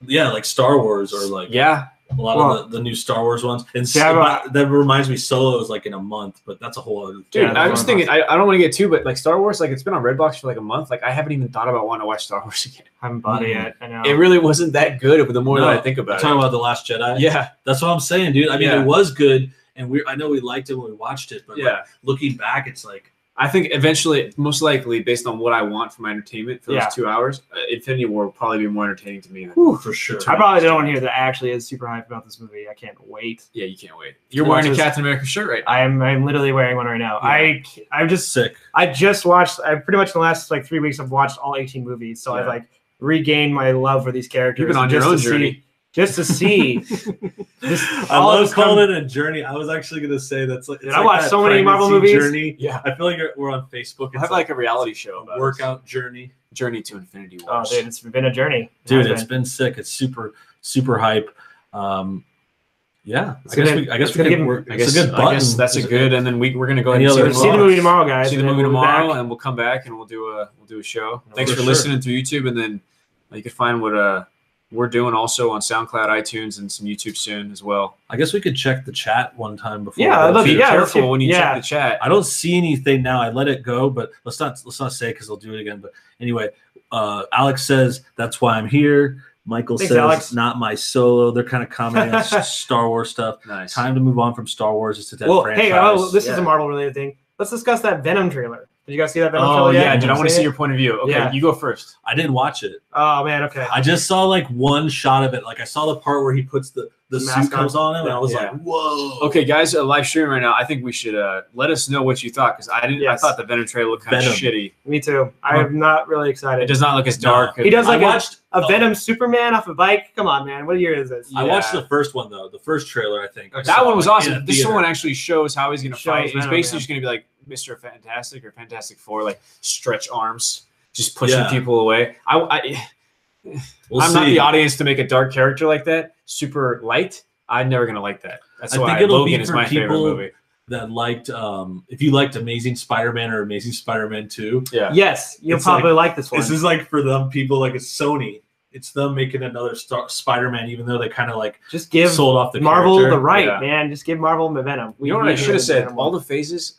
Yeah, like Star Wars or like a lot of the new Star Wars ones. And that reminds me, Solo is like in a month, but that's a whole other thing. Dude, I'm just thinking, I don't want to get too, but like Star Wars, like it's been on Redbox for like a month. Like I haven't even thought about wanting to watch Star Wars again. I haven't bought it yet. I know. It really wasn't that good, but the more that I think about it. Talking about The Last Jedi? Yeah. That's what I'm saying, dude. I mean, it was good, and I know we liked it when we watched it, but like, looking back, it's like, I think eventually, most likely, based on what I want for my entertainment for those 2 hours, Infinity War will probably be more entertaining to me. For sure. I probably don't hear that actually is super hyped about this movie. I can't wait. Yeah, you can't wait. You're wearing a Captain America shirt right now. I'm literally wearing one right now. Yeah. I'm just sick. I just watched. I pretty much in the last like 3 weeks I've watched all 18 movies, so I've like regained my love for these characters. You've been on your own journey. Just to see. I love calling it a journey. I was actually going to say that's like. I watched so many Marvel movies. Journey. Yeah, I feel like we're on Facebook. I have like a reality show about workout journey to Infinity War. Oh, dude, it's been a journey. Dude, it's been sick. It's super hype. Yeah, I guess we can work. It's a good button. I guess that's a good. And then we're gonna go ahead and see the movie tomorrow, guys. See the movie tomorrow, and we'll come back and we'll do a show. Thanks for listening through YouTube, and then you can find what we're doing also on SoundCloud, iTunes, and some YouTube soon as well. I guess we could check the chat one time before. Yeah, I'd love Be to. Yeah, careful when you check the chat. I don't see anything now. I let it go, but let's not say because they'll do it again. But anyway, Alex says that's why I'm here. Michael says Alex. Not my solo. They're kind of commenting on Star Wars stuff. Nice. Time to move on from Star Wars. It's a dead franchise. Hey, this is a Marvel related thing. Let's discuss that Venom trailer. Did you guys see that Venom trailer yet? Yeah, dude. I want to see your point of view. Okay, you go first. I didn't watch it. Oh man, okay. I just saw like one shot of it. Like I saw the part where he puts the suit comes on him, and I was like, whoa. Okay, guys, live streaming right now. I think we should let us know what you thought because I didn't. Yes. I thought the Venom trailer looked kind of shitty. Me too. I am not really excited. It does not look as dark. He does like a Venom Superman off a bike. Come on, man. What year is this? I watched the first one though. The first trailer, I think. That one was awesome. This one actually shows how he's going to fight. He's Venom, basically just going to be like Mr. Fantastic or Fantastic Four, like stretch arms, just pushing people away. I'm not the audience to make a dark character like that super light. I'm never going to like that. That's why Logan is my favorite movie. That liked, if you liked Amazing Spider-Man or Amazing Spider-Man 2. Yeah. Yes, you'll probably like this one. This is like for them people like it's Sony. It's them making another Spider-Man, even though they kind of like just give sold off the Marvel character. the right, man. Just give Marvel Venom. You know what I should have said? All the phases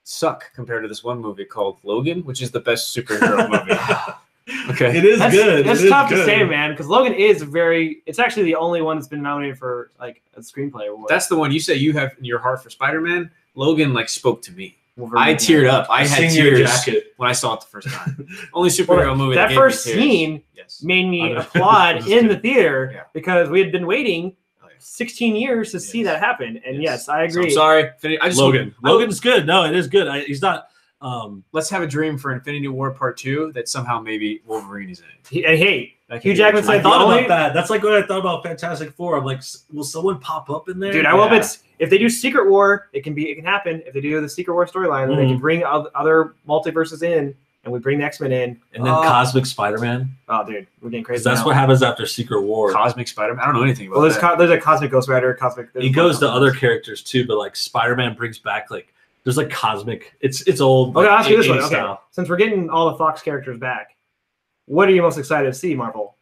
suck compared to this one movie called Logan, which is the best superhero movie. Okay, it is good. It's tough to say, man, because Logan is it's actually the only one that's been nominated for like a screenplay award. That's the one you say you have in your heart for Spider-Man. Logan like spoke to me. I teared up. I had tears when I saw it the first time. Only superhero movie. That first scene made me applaud in the theater because we had been waiting 16 years to see that happen. And yes, I agree. So I'm sorry. Logan's good. No, it is good. He's not. Let's have a dream for Infinity War Part 2 that somehow maybe Wolverine is in it. Hey, Hugh Jackman said I thought about that. That's like what I thought about Fantastic Four. I'm like, will someone pop up in there? Dude, I hope if they do Secret War, it can happen. If they do the Secret War storyline, then they can bring other multiverses in, and we bring the X-Men in, and then Cosmic Spider-Man. Oh, dude, we're getting crazy. That's what happens after Secret War. Cosmic Spider-Man. I don't know anything about that. There's a Cosmic Ghost Rider. He goes to other characters too, but like Spider-Man brings back like there's like Cosmic. It's old. Okay, I'll ask you this one. Okay, since we're getting all the Fox characters back, what are you most excited to see Marvel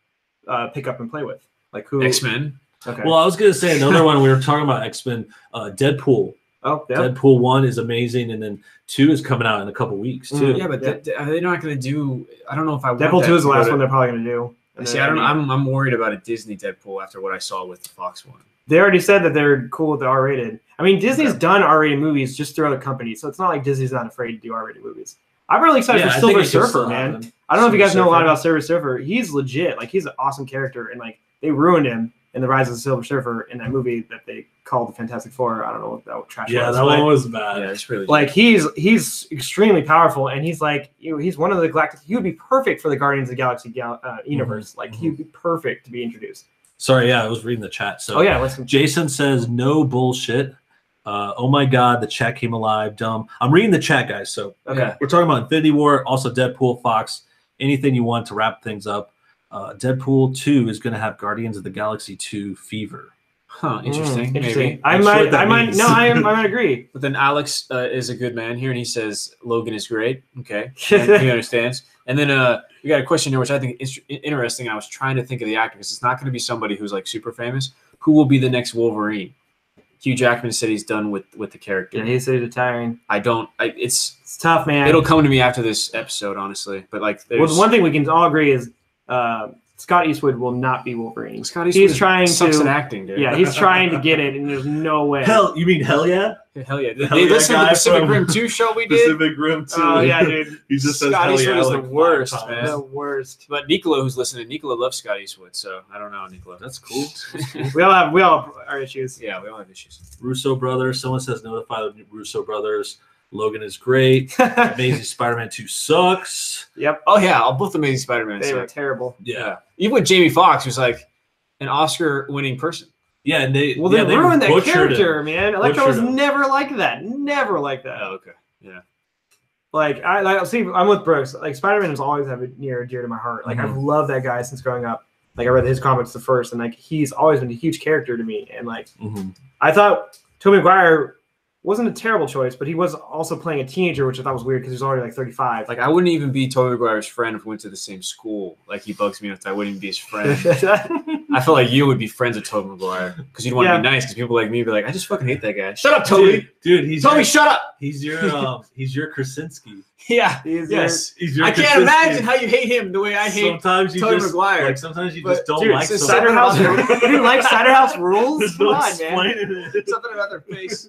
pick up and play with? Like who? X-Men. Okay. Well, I was gonna say another one. We were talking about X-Men. Deadpool. Oh, yeah. Deadpool 1 is amazing, and then 2 is coming out in a couple weeks too. Yeah, but are they not going to do? I don't know if I. Deadpool 2 is the last one they're probably going to do. See, I don't. I'm worried about a Disney Deadpool after what I saw with the Fox one. They already said that they're cool with the R-rated. I mean, Disney's done R-rated movies just through other companies, so it's not like Disney's not afraid to do R-rated movies. I'm really excited for Silver Surfer, man. I don't know if you guys know a lot about Silver Surfer. He's legit. Like, he's an awesome character, and like they ruined him in The Rise of the Silver Surfer in that movie that they called the Fantastic Four. I don't know what that trash was. Yeah, that one was bad. Yeah, it's really like he's extremely powerful, and he's like he's one of the galactic. He would be perfect for the Guardians of the Galaxy universe. Like he would be perfect to be introduced. Sorry, yeah, I was reading the chat. So listen. Jason says no bullshit. Oh my God, the chat came alive. Dumb. I'm reading the chat, guys. So we're talking about Infinity War, also Deadpool, Fox. Anything you want to wrap things up. Deadpool 2 is going to have Guardians of the Galaxy 2 fever. Huh, interesting. Maybe. I might agree. But then Alex is a good man here, and he says Logan is great. Okay, he understands. And then we got a question here, which I think is interesting. I was trying to think of the actor because it's not going to be somebody who's like super famous. Who will be the next Wolverine? Hugh Jackman said he's done with the character. Yeah, he said he's retiring. It's tough, man. It'll come to me after this episode, honestly. But like, the one thing we can all agree is Scott Eastwood will not be Wolverine. Scott Eastwood he's trying sucks at acting, dude. Yeah, he's trying to get it, and there's no way. You mean Hell Yeah? Hell Yeah. They listen to the Pacific Rim 2 show we did. Pacific Rim 2. Oh, yeah, dude. He just says Scott Hell Eastwood Yeah is the worst, man. The worst. But Nicola, who's listening, Nicola loves Scott Eastwood, so I don't know, Nicola. That's cool. we all have our issues. Yeah, we all have issues. Russo brothers. Someone says notify the Russo brothers. Logan is great. Amazing Spider-Man 2 sucks. Yep. Oh yeah, both Amazing Spider-Man. They were terrible. Yeah. Even with Jamie Foxx, who's like an Oscar-winning person. Yeah, and they ruined that character, man. Electro was him. never like that. Never like that. Oh, okay. Yeah. Like I'm with Brooks. Like Spider-Man has always have it near and dear to my heart. Like I've loved that guy since growing up. Like I read his comics the first, and like he's always been a huge character to me. And like I thought Tobey Maguire wasn't a terrible choice, but he was also playing a teenager, which I thought was weird because he was already like 35. Like I wouldn't even be Tobey Maguire's friend if we went to the same school. Like he bugs me enough that I wouldn't even be his friend. I feel like you would be friends with Tobey Maguire because you'd want to be nice. Because people like me would be like, I just fucking hate that guy. Shut up, Toby. Dude, he's Toby, shut up. He's your Krasinski. Yeah. He's your I can't imagine how you hate him the way I hate Tobey Maguire. Like sometimes you just don't like Cider House. You didn't like Cider House Rules? Come on, man. Something about their face.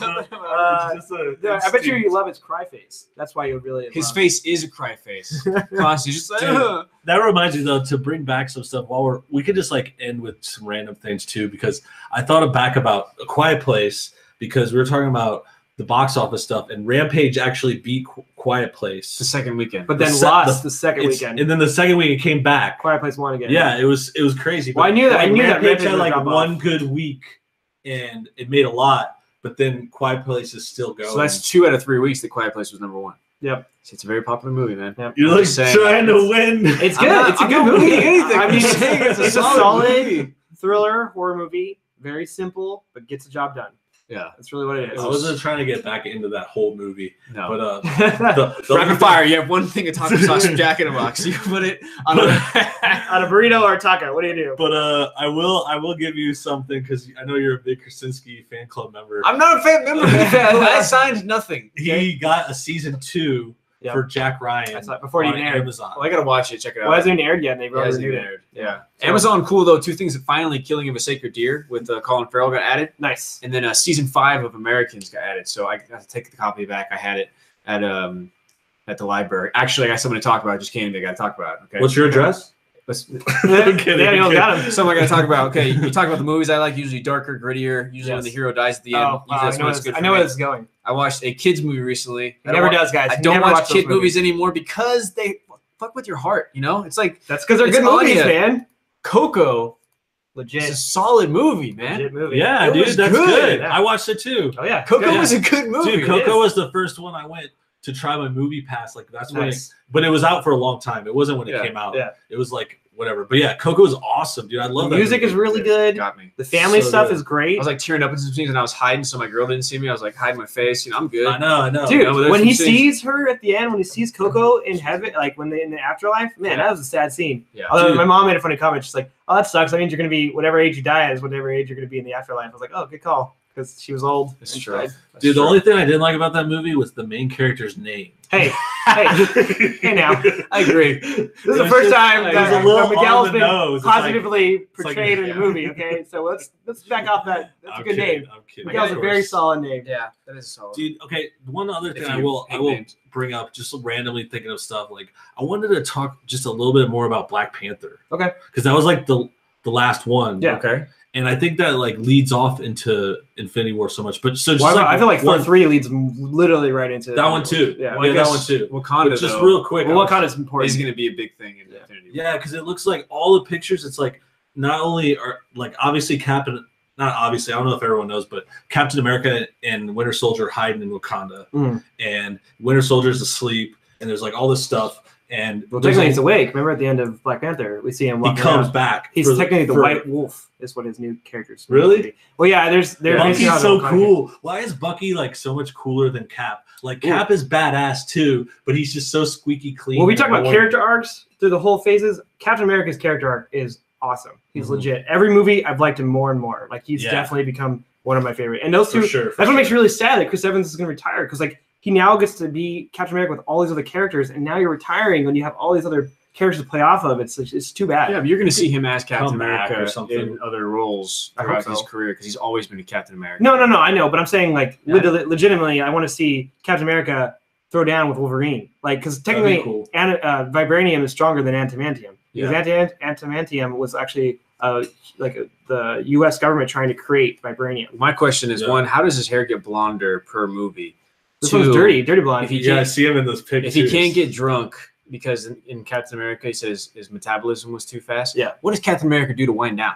I bet you love his cry face. That's why you would really. His face is a cry face. Constantly, just like. Dude, that reminds me though to bring back some stuff. While we could just like end with some random things too, because I thought back about A Quiet Place because we were talking about the box office stuff, and Rampage actually beat Quiet Place the second weekend, but then lost the second weekend, and then the second week it came back. Quiet Place won again. Yeah, it was crazy. Well, I knew that. Like, I knew Rampage that had like one good week, and it made a lot. But then Quiet Place is still going. So that's 2 out of 3 weeks that Quiet Place was #1. Yep. It's a very popular movie, man. Yep. You're like trying to win. It's good. It's a good movie. I mean, it's a solid thriller horror movie. Very simple, but gets the job done. Yeah, that's really what it is. I wasn't trying to get back into that whole movie. No, but the rapid fire. You have one thing of taco sauce from Jack in a Box. You put it on a burrito or a taco. What do you do? But I will give you something because I know you're a big Krasinski fan club member. I'm not a fan member. I signed nothing. He got a season 2 for Jack Ryan. I saw it before it even aired. Amazon. Well, I gotta watch it. Check it out. Well, it hasn't even aired yet. They've already renewed it. Yeah. Amazon, cool though. 2 things: finally, Killing of a Sacred Deer with Colin Farrell got added. Nice. And then season 5 of Americans got added. So I got to take the copy back. I had it at the library. Actually, I got something to talk about. I just came. I got to talk about it. Okay. What's your address? I'm kidding. Yeah, you got him. Something I got to talk about. Okay, you talk about the movies I like. Usually darker, grittier. Usually when the hero dies at the end. I know where this is going. I watched a kids movie recently. It never does, guys. I don't watch kid movies anymore because they fuck with your heart. You know, it's like that's because they're good movies, man. Coco, legit, it's a solid movie, man. Legit movie. Yeah, dude, that's good. Yeah. I watched it too. Oh yeah, Coco was a good movie. Dude, Coco was the first one I went to try my movie pass. Like that's when, but it was out for a long time. It wasn't when it came out. Yeah, it was like whatever. But yeah, Coco is awesome, dude. I love the music is really good. Got me. The family stuff is great. I was like tearing up in some scenes and I was hiding so my girl didn't see me. I was like hiding my face. You know, I'm good. I know. Dude, when he sees her at the end, when he sees Coco in heaven, like when they in the afterlife, man, that was a sad scene. Yeah. Although my mom made a funny comment. She's like, "Oh, that sucks. That means you're gonna be whatever age you die is, whatever age you're gonna be in the afterlife." I was like, "Oh, good call." Because she was old. That's true. Dude, the only thing I didn't like about that movie was the main character's name. Hey now. I agree. This is the first time that Miguel's been positively portrayed in the movie, okay? So let's back off that. That's a good name. I'm kidding. Miguel's a very solid name. Yeah, that is solid. Dude, okay, one other thing I will bring up, just randomly thinking of stuff, like I wanted to talk just a little bit more about Black Panther. Okay. Because that was like the last one. Yeah. Okay. And I think that like leads off into Infinity War so much. But so just I feel like Thor 3 leads literally right into that one too. Yeah, that one too. Wakanda, but just real quick. Wakanda's important. Is going to be a big thing in Infinity War. Yeah, because it looks like all the pictures. It's like not only are like obviously Captain. Not obviously, I don't know if everyone knows, but Captain America and Winter Soldier are hiding in Wakanda, and Winter Soldier's asleep, and there's like all this stuff. And technically, he's awake. Remember at the end of Black Panther, we see him. He comes back. He's technically the White Wolf. Is what his new character's. Really? Well, yeah. Bucky's so cool. Why is Bucky like so much cooler than Cap? Like Cap is badass too, but he's just so squeaky clean. Well, we talk about character arcs through the whole phases. Captain America's character arc is awesome. He's legit. Every movie, I've liked him more and more. Like he's definitely become one of my favorite. And those two. That's what makes me really sad that Chris Evans is going to retire because like. He now gets to be Captain America with all these other characters, and now you're retiring when you have all these other characters to play off of. It's too bad. Yeah, but you're going to see him as Captain America or something in other roles throughout his career because he's always been a Captain America. No, I know, but I'm saying like legitimately, I want to see Captain America throw down with Wolverine, like because technically, vibranium is stronger than adamantium. Because adamantium was actually the U.S. government trying to create vibranium. My question is one: how does his hair get blonder per movie? This one's dirty blonde. If you see him in those pictures. If he can't get drunk because in Captain America he says his metabolism was too fast. Yeah. What does Captain America do to wind down?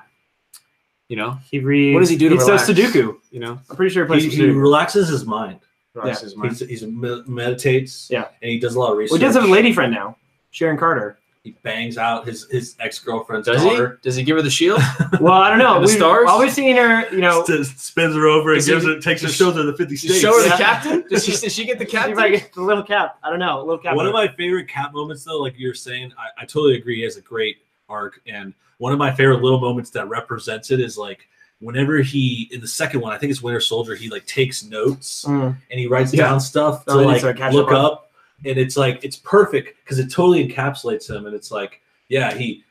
You know, he reads. What does he do to relax? He does Sudoku. You know, I'm pretty sure he relaxes his mind. Relaxes his mind. He meditates. Yeah, and he does a lot of research. Well, he does have a lady friend now, Sharon Carter. He bangs out his ex-girlfriend's Does daughter. he? Does he give her the shield? Well, I don't know. The stars? While we've seen her, you know, Spins her over and takes her shows her the 50 states. Show her the captain? Does she get the captain? the little cap. I don't know. Little cap. One of my favorite Cap moments, though, like you're saying, I totally agree. He has a great arc, and one of my favorite little moments that represents it is like whenever he in the second one, I think it's Winter Soldier, he like takes notes and he writes down stuff to like look up, and it's like it's perfect because it totally encapsulates him, and it's like he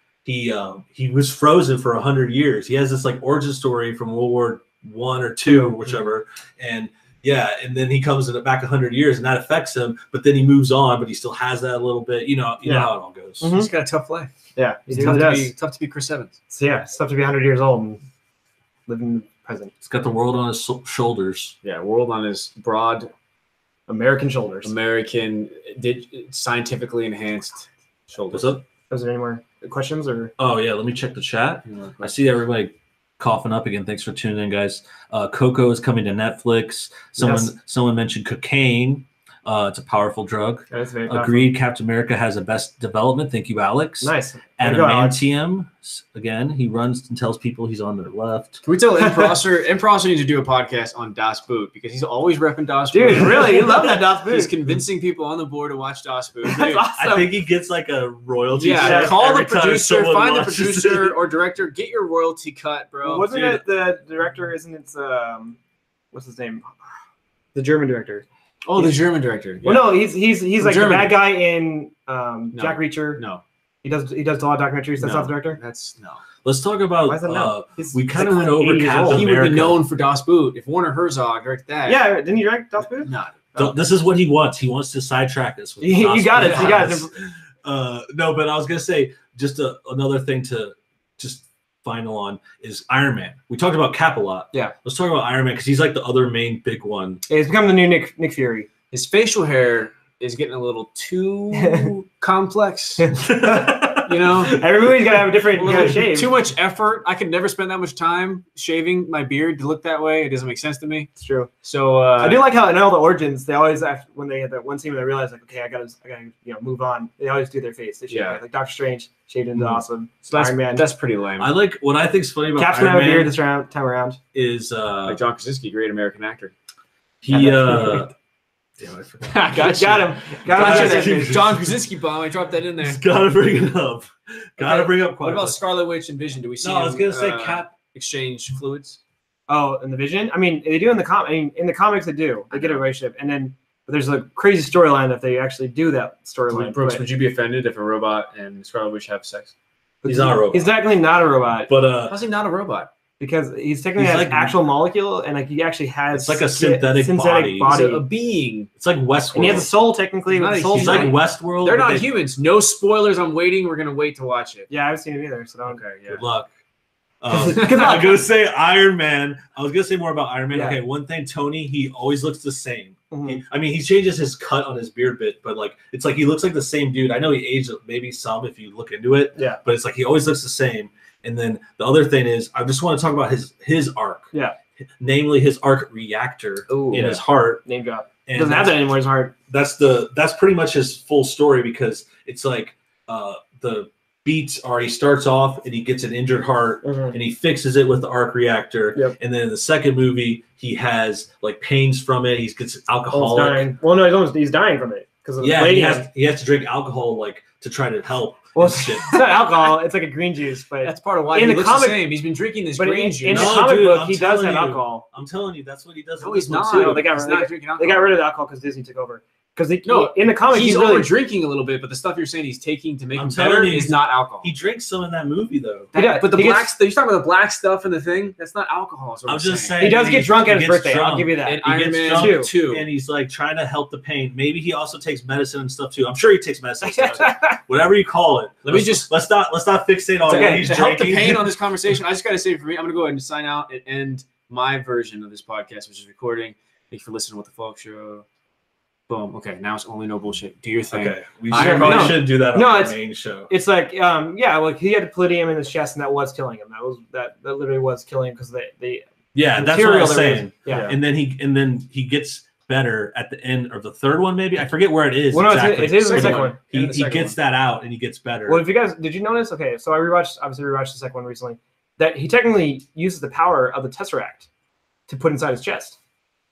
was frozen for 100 years. He has this like origin story from World War I or II or whichever, and then he comes back 100 years, and that affects him. But then he moves on, but he still has that a little bit. You know how it all goes. He's got a tough life. Yeah, it's tough to be Chris Evans. So it's tough to be 100 years old and live in the present. It's got the world on his shoulders. Yeah, world on his broad American shoulders. Scientifically enhanced shoulders. What's up? Is there any more questions or? Oh yeah, let me check the chat. I see everybody coughing up again. Thanks for tuning in, guys. Coco is coming to Netflix. Someone mentioned cocaine. It's a powerful drug. That's very Agreed. powerful. Captain America has the best development. Thank you, Alex. Nice. Adamantium. Again, he runs and tells people he's on their left. Can we tell Improsser needs to do a podcast on Das Boot because he's always repping Das Boot. Dude, really? You love that Das Boot. He's convincing people on the board to watch Das Boot. That's awesome. I think he gets like a royalty. Yeah, call the producer, find the watches producer or director, get your royalty cut, bro. Well, wasn't it the director? Isn't it what's his name? The German director. Oh, the German director. Yeah. Well, no, he's like German. the bad guy in Jack Reacher. No, he does a lot of documentaries. That's not the director. That's no. Let's talk about. Why is that no? We kind of went over Captain America. He would be known for Das Boot if Werner Herzog directed that. Yeah, didn't you direct Das Boot? No. This is what he wants. He wants to sidetrack us. With You got it. You got it. No, but I was gonna say just another thing to just final on is Iron Man. We talked about Cap a lot. Yeah. Let's talk about Iron Man because he's like the other main big one. Yeah, he's become the new Nick Fury. His facial hair is getting a little too complex. You know, every movie's gotta have a different shave. Too much effort. I could never spend that much time shaving my beard to look that way. It doesn't make sense to me. It's true. So I do like how in all the origins they always when they had that one scene where they realize like, okay, I gotta move on. They always do their face. They shave like Doctor Strange shaved into awesome. So Iron Man. That's pretty lame. I like what I think's funny about Cap's Iron gonna have a Man beard this time around. Is like John Krasinski, great American actor. He damn, I forgot. Got him. John Krasinski bomb. I dropped that in there. Gotta bring it up. Gotta bring up. What about Scarlet Witch and Vision? Do we see? No, I was gonna say Cap exchange fluids. Oh, in the Vision? I mean, they do in the in the comics they do. They get a relationship, and then there's a crazy storyline if they actually do that storyline. Brooks, would you be offended if a robot and Scarlet Witch have sex? He's not a robot. He's technically not a robot. But how's he not a robot? Because he's technically has like actual molecule, and like he actually has. It's like a synthetic body. A being. It's like Westworld. And he has a soul technically. He's like Westworld. They're not humans. No spoilers. I'm waiting. We're gonna wait to watch it. Yeah, I haven't seen it either. So okay. Yeah. Good luck. I'm gonna say Iron Man. I was gonna say more about Iron Man. Yeah. Okay, one thing, Tony. He always looks the same. I mean, he changes his cut on his beard bit, but like it's like he looks like the same dude. I know he aged maybe some if you look into it. Yeah. But it's like he always looks the same. And then the other thing is, I just want to talk about his arc. Yeah. Namely, his arc reactor in his heart. Name drop. And doesn't have that anymore. His heart. That's pretty much his full story because it's like the beats are he starts off and he gets an injured heart and he fixes it with the arc reactor. Yep. And then in the second movie, he has like pains from it. He gets alcoholic. Dying. Well, no, he's dying from it because he has to drink alcohol like to try to help. Well, it's not alcohol. It's like a green juice, but that's part of why he looks the same. He's been drinking this green juice. In the comic book, he does have alcohol. I'm telling you, that's what he does. No, he's not. No, they got rid of the alcohol because Disney took over. Because in the comic, he's really drinking a little bit, but the stuff you're saying he's taking to make him better is not alcohol. He drinks some in that movie, though. But the black stuff, you're talking about the black stuff in the thing? That's not alcohol. I'm just saying. He does get drunk at his birthday. I'll give you that. And Iron Man 2. And he's like trying to help the pain. Maybe he also takes medicine and stuff too. I'm sure he takes medicine. Whatever you call it. Let's not fixate on what he's to drinking. Help the pain on this conversation. I just gotta say for me, I'm gonna go ahead and sign out and end my version of this podcast, which is recording. Thank you for listening to What the Folk Show. Boom. Okay, now it's only no bullshit. Do your thing. Okay, we probably shouldn't do that on the main show. It's like, like he had palladium in his chest, and that was killing him. That literally was killing him because the that's what I was saying. And then he gets better at the end of the third one, maybe. I forget where it is. Well, no, exactly. it is the second one. He gets that out and he gets better. Well, if you guys did you notice? Okay, so I obviously rewatched the second one recently. That he technically uses the power of the Tesseract to put inside his chest,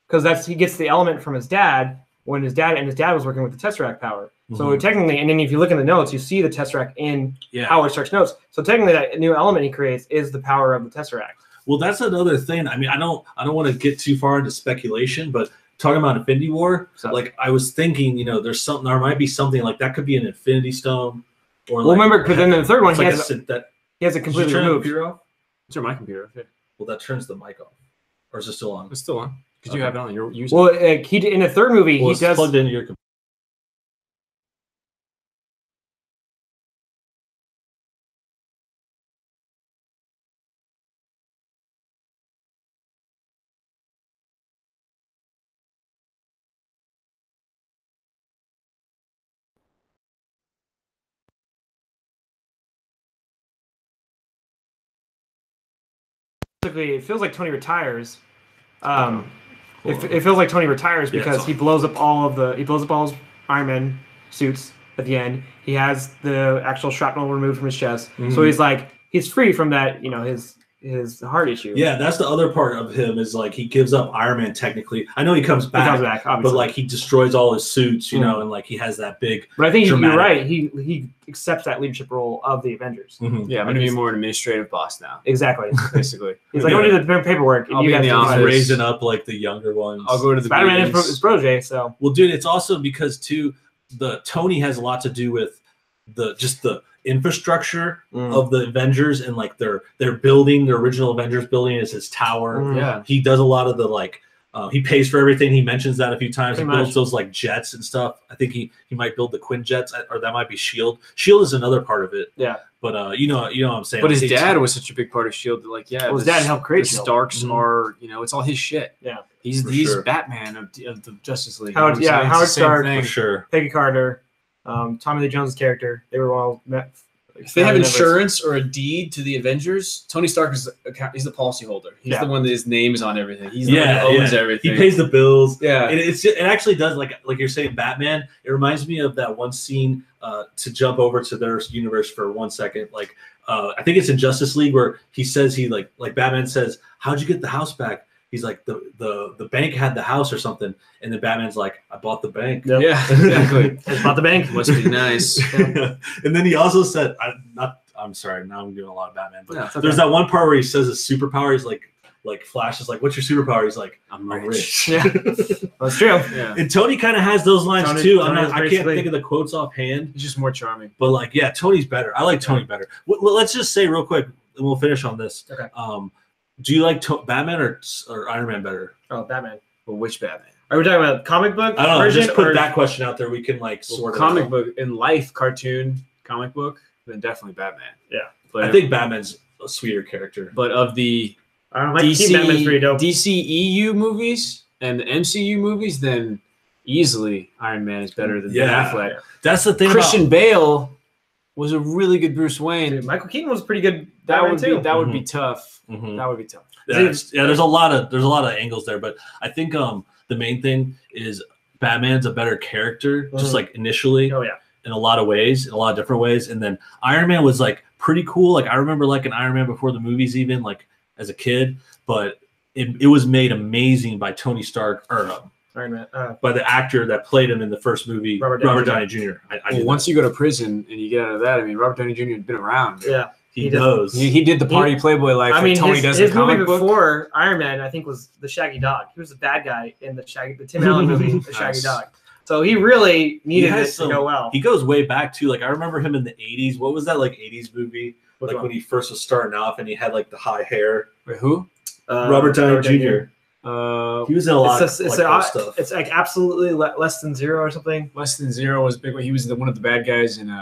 because he gets the element from his dad when his dad was working with the Tesseract power. So technically, and then if you look in the notes, you see the Tesseract in Howard Stark's notes. So technically, that new element he creates is the power of the Tesseract. Well, that's another thing. I mean, I don't want to get too far into speculation, but talking about Infinity War, like I was thinking, you know, there might be something like that could be an Infinity Stone, or remember, because then in the third one he has a completely removed. Turn my computer off. Yeah. Well, that turns the mic off, or is it still on? It's still on because you have it on. You're using. Well, in the third movie he does plugged into your computer. It feels like Tony retires. It feels like Tony retires because he blows up all his Iron Man suits at the end. He has the actual shrapnel removed from his chest, so he's free from that. You know, his heart issue. Yeah, that's the other part of him is like he gives up Iron Man technically. I know he comes back, obviously. but like he destroys all his suits, you know, and like he has that big. But I think you're right. He accepts that leadership role of the Avengers. Yeah, I'm gonna be more an administrative boss now. Exactly. Basically, he's like, I'm gonna do the paperwork. I'll be in the office raising up like the younger ones. I'll go to the Spider-Man is protege. So well, dude, it's also because too Tony has a lot to do with the infrastructure of the Avengers, and like their building, the original Avengers building is his tower. Yeah, he does a lot of the like he pays for everything. He mentions that a few times. He builds those like jets and stuff. I think he might build the Quinjets, or that might be Shield. Shield is another part of it. Yeah, but you know what I'm saying. But his dad was such a big part of Shield. Like, his dad helped create the Starks are, you know, it's all his shit. Yeah, he's Batman of the Justice League. Howard Stark, for sure. Peggy Carter. Tommy Lee Jones' character, they were all met. If they have insurance or a deed to the Avengers, Tony Stark is he's the policyholder. He's the one that his name is on everything. He's the one that owns everything. He pays the bills. Yeah, it actually does like you're saying Batman. It reminds me of that one scene to jump over to their universe for 1 second. Like I think it's in Justice League where he says like Batman says, "How'd you get the house back?" He's like, the bank had the house or something. And then Batman's like, I bought the bank. Yep. Yeah, exactly. I bought the bank. Must be nice. And then he also said, I'm sorry, now I'm doing a lot of Batman. But there's that one part where he says his superpower. He's like Flash is like, what's your superpower? He's like, I'm rich. Yeah, that's true. Yeah. And Tony kind of has those lines too. I can't think of the quotes offhand. He's just more charming. But like, yeah, Tony's better. I like Tony better. Let's just say real quick, and we'll finish on this. Okay. Do you like Batman or Iron Man better? Oh, Batman. Well, which Batman? Are we talking about comic book? I don't know. Just put that question out there. We can like sort comic book in life, cartoon, comic book. Then definitely Batman. Yeah, but I think Batman's a sweeter character. But of the DCEU movies and the MCU movies, then easily Iron Man is better than Ben Affleck. That's the thing. Christian Bale was a really good Bruce Wayne. Dude, Michael Keaton was pretty good. That would be tough. That would be tough. There's a lot of angles there, but I think the main thing is Batman's a better character, just like initially. Oh yeah. In a lot of ways, in a lot of different ways, and then Iron Man was like pretty cool. Like I remember liking Iron Man before the movies, even like as a kid, but it was made amazing by Tony Stark or Iron Man, by the actor that played him in the first movie, Robert Downey Jr. Once you go to prison and you get out of that, I mean, Robert Downey Jr. has been around. Yeah, he knows. He did the party Playboy life. I mean, Tony does in the comic book. Before Iron Man, I think was the Shaggy Dog. He was the bad guy in the Tim Allen movie, the Shaggy Dog. So he really needed it to go well. He goes way back too. Like I remember him in the '80s. What was that like '80s movie? Like when he first was starting off and he had like the high hair. Wait, who? Robert Downey Jr. He was in a lot of stuff. It's like absolutely less than zero or something. Less than zero was big. He was one of the bad guys in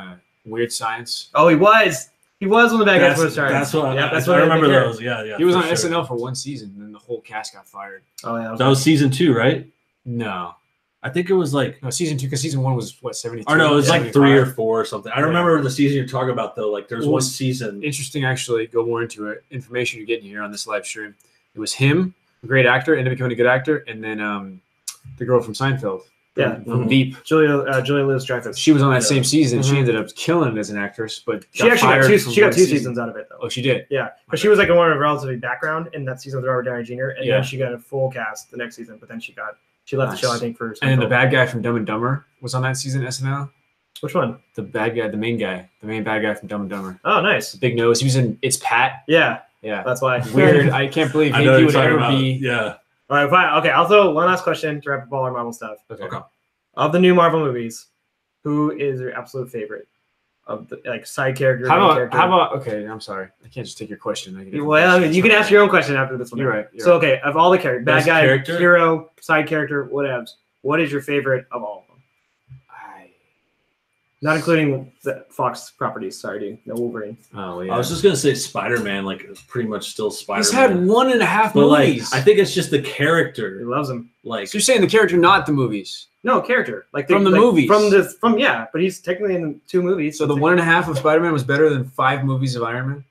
Weird Science. Oh, he was. He was one of the bad guys in Weird Science. That's what I remember those. Yeah. He was on SNL for one season, and then the whole cast got fired. Oh yeah. That was season 2, right? No. I think it was like season 2 because season 1 was what 72. Or no, it was like 3 or 4 or something. I remember the season you're talking about though. Like there's one season. Interesting, actually. Go more into it. Information you're getting here on this live stream. It was him, a great actor, ended up becoming a good actor, and then the girl from Seinfeld. Yeah, from Veep. Julia Louis-Dreyfus. She was on that same season. She ended up killing it as an actress, but she got two seasons out of it though. Oh, she did. Yeah, but she was like in one of relatively background in that season with Robert Downey Jr. And then she got a full cast the next season. But then she left the show, I think, for. And then the bad guy from Dumb and Dumber was on that season. SNL. Which one? The bad guy, the main bad guy from Dumb and Dumber. Oh, nice. The big nose. He was in It's Pat. Yeah. Yeah. That's why. Weird. I can't believe he would ever be. Yeah. All right, fine. Okay, I'll throw one last question to wrap up all our Marvel stuff. Okay. Of the new Marvel movies, who is your absolute favorite of the side character? How about? Okay, I'm sorry. I can't just take your question. Well, I mean, you can ask your own question after this one. You're right. So, okay, of all the characters, bad guy, character? hero, side character, whatever, what is your favorite of all of them? Not including the Fox properties. Sorry, dude. No Wolverine. Oh, yeah. I was just gonna say Spider-Man, like pretty much still Spider-Man. He's had 1.5 but movies. I think it's just the He character. loves him. Like, So you're saying the character, not the movies. No, character. From the movies. But he's technically in 2 movies. So the 1.5 of Spider-Man was better than 5 movies of Iron Man.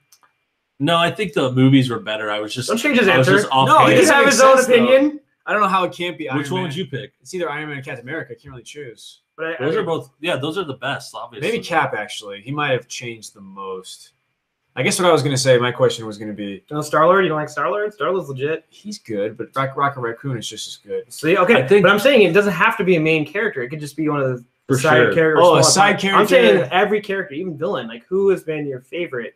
no, I think the movies were better. I was just Don't change his I was answer. just off No, he it base. can doesn't have make his own sense, though. opinion. I don't know how it can't be Iron Which one Man. would you pick? It's either Iron Man or Captain America. I can't really choose. But Those are both. Yeah, those are the best. Obviously, Maybe Cap, actually. He might have changed the most. I guess what I was going to say, my question was going to be... No, Star-Lord? You don't like Star-Lord? Star-Lord's legit. He's good, but Rocket Raccoon is just as good. See, okay, I think- but I'm saying it doesn't have to be a main character. It could just be one of the For side sure. characters. Oh, a small side parts. character. I'm saying every character, even villain. Like, who has been your favorite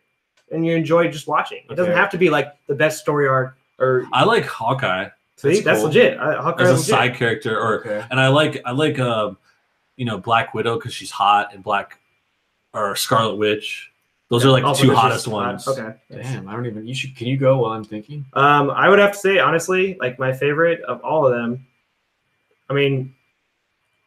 and you enjoy just watching? It doesn't Okay. have to be like the best story arc or... I like Hawkeye. See, that's cool. legit. Hawkeye As a is legit. side character, and I like Black Widow because she's hot, and Scarlet Witch. Those are like the Also, 2 she's hottest hot. ones. Okay. Damn, I don't even... Can you go while I'm thinking? I would have to say, honestly, like my favorite of all of them, I mean,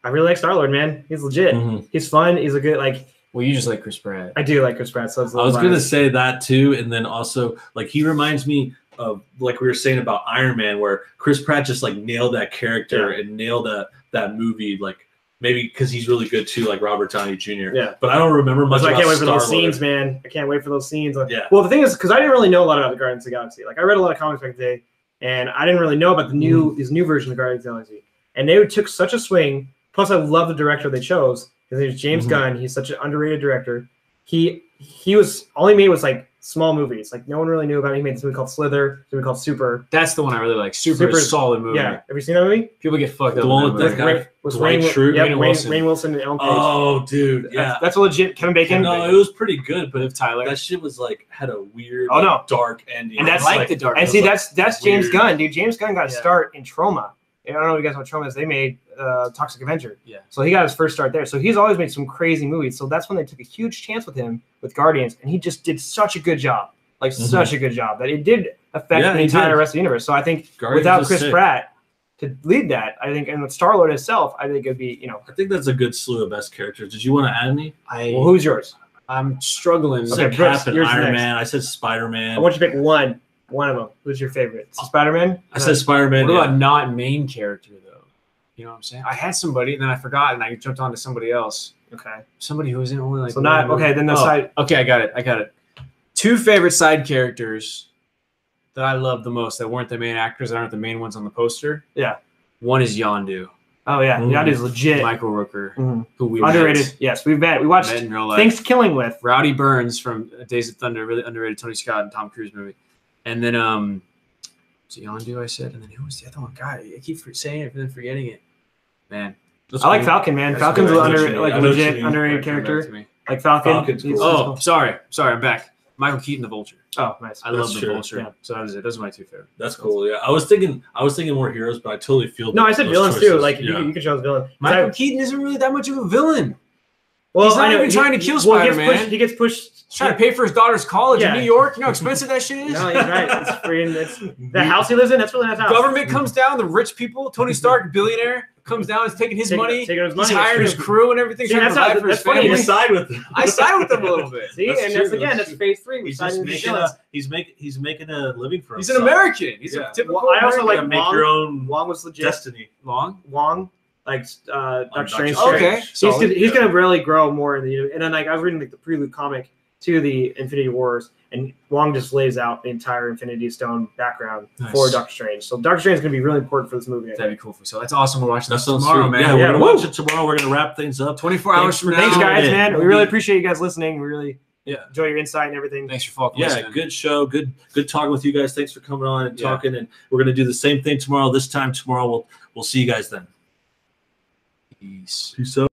I really like Star-Lord, man. He's legit. Mhm. He's fun. He's a good, like... Well, you just like Chris Pratt. I do like Chris Pratt. So I was gonna say that too, and then also like he reminds me of like we were saying about Iron Man, where Chris Pratt just like nailed that character and nailed that movie, like maybe because he's really good too, like Robert Downey Jr. Yeah, but I don't remember much. I about can't wait for those Star-Lord. scenes, man. I can't wait for those scenes. Yeah. Well, the thing is, because I didn't really know a lot about the Guardians of the Galaxy. Like I read a lot of comics back in the day, and I didn't really know about the these new version of the Guardians of the Galaxy. And they took such a swing. Plus, I love the director they chose. His name is James Gunn. He's such an underrated director. He was all he made was like small movies. Like no one really knew about it. He made this movie called Slither, this movie called Super. That's the one I really like. Super is a solid movie. Yeah. Have you seen that movie? People get fucked up. The one in with that that movie. guy, Was Dwight Schrute, Rainn Wilson and Ellen Page. Oh, dude, yeah, That's a legit Kevin Bacon. no, it was pretty good, but Liv Tyler. that shit was like had a weird, Oh, no. dark ending. And that's I like the dark. And see, like that's James weird. Gunn, dude. James Gunn got a Yeah. start in Trauma. I don't know if you guys know what Trauma is. They made Toxic Avenger. Yeah. So he got his first start there. So he's always made some crazy movies. So that's when they took a huge chance with him with Guardians, and he just did such a good job, like such a good job that it did affect the he entire did. rest of the universe. So I think Guardians without was Chris sick. Pratt to lead that, I think, and with Star-Lord itself, I think it'd be, I think that's a good slew of best characters. Did you want to add any? well, who's yours? I'm struggling. I Okay, said Brooks, Cap and yours Iron next. Man. I said Spider-Man. I want you to pick one of them. Who's your favorite? Spider-Man? I said Spider-Man. What Yeah. about not main character though? You know what I'm saying? I had somebody, and then I forgot, and I jumped on to somebody else. Okay. Somebody who was in only like. So not one okay. Then the movie. side. Okay, I got it. 2 favorite side characters that I love the most that weren't the main actors, that aren't the main ones on the poster. Yeah. One is Yondu, Oh yeah, Yondu's legit. Michael Rooker, Mhm. who we Underrated. Yes, we watched met in real life. Thanks Killing with. Rowdy Burns from Days of Thunder, really underrated Tony Scott and Tom Cruise movie. And then was it Yondu I said? And then who was the other one? God, I keep saying it and then forgetting it. Man. I like Falcon, man. That's Falcon's cool. an I know what you mean. like I know what you legit mean. underrated Come back character. to me. Like Falcon. Falcon's cool. Oh, sorry, I'm back. Michael Keaton, the Vulture. Oh, nice. I love That's the true. Vulture. Yeah. So that was it. Those are my 2 favorites. That's cool. Yeah, I was thinking more heroes, but I totally feel. No, I said those villains choices. too. Like yeah. you could choose villain. Michael Keaton isn't really that much of a villain. Well, He's not I know, even trying to kill well, Spider-Man. He gets pushed. He's trying to pay for his daughter's college Yeah. in New York. You know how expensive that shit is? No, he's right. It's free. And it's the house he lives in. That's really nice house. Government comes down, the rich people, Tony Stark, billionaire, comes down, is taking his money. Taking his He's money. hired his crew and everything. See, trying to that's how- provide for his that's funny. family. You side with him. I side with him a little bit. See, That's and true. that's phase 3. He's just making he's making a living for He's himself. an American. He's Yeah. a typical Well, I also You like gotta make Wong. your own Wong was legit. destiny. Long. Wong, like Doctor Strange. Okay. He's gonna really grow more in the, and then like I was reading like the prelude comic to the Infinity Wars, And Wong just lays out the entire Infinity Stone background Nice. for Doctor Strange. So Doctor Strange is going to be really important for this movie. That'd be cool. So that's awesome. We're watching That this sounds tomorrow, sweet. man. Yeah, we're Yeah, gonna watch it tomorrow. We're gonna wrap things up. 24 hours from now. Thanks, guys, Yeah. man. We really appreciate you guys listening. We really enjoy your insight and everything. Thanks for fucking Yeah, listening. good show. Good talking with you guys. Thanks for coming on and talking. And we're gonna do the same thing tomorrow. This time tomorrow, we'll see you guys then. Peace. Peace out.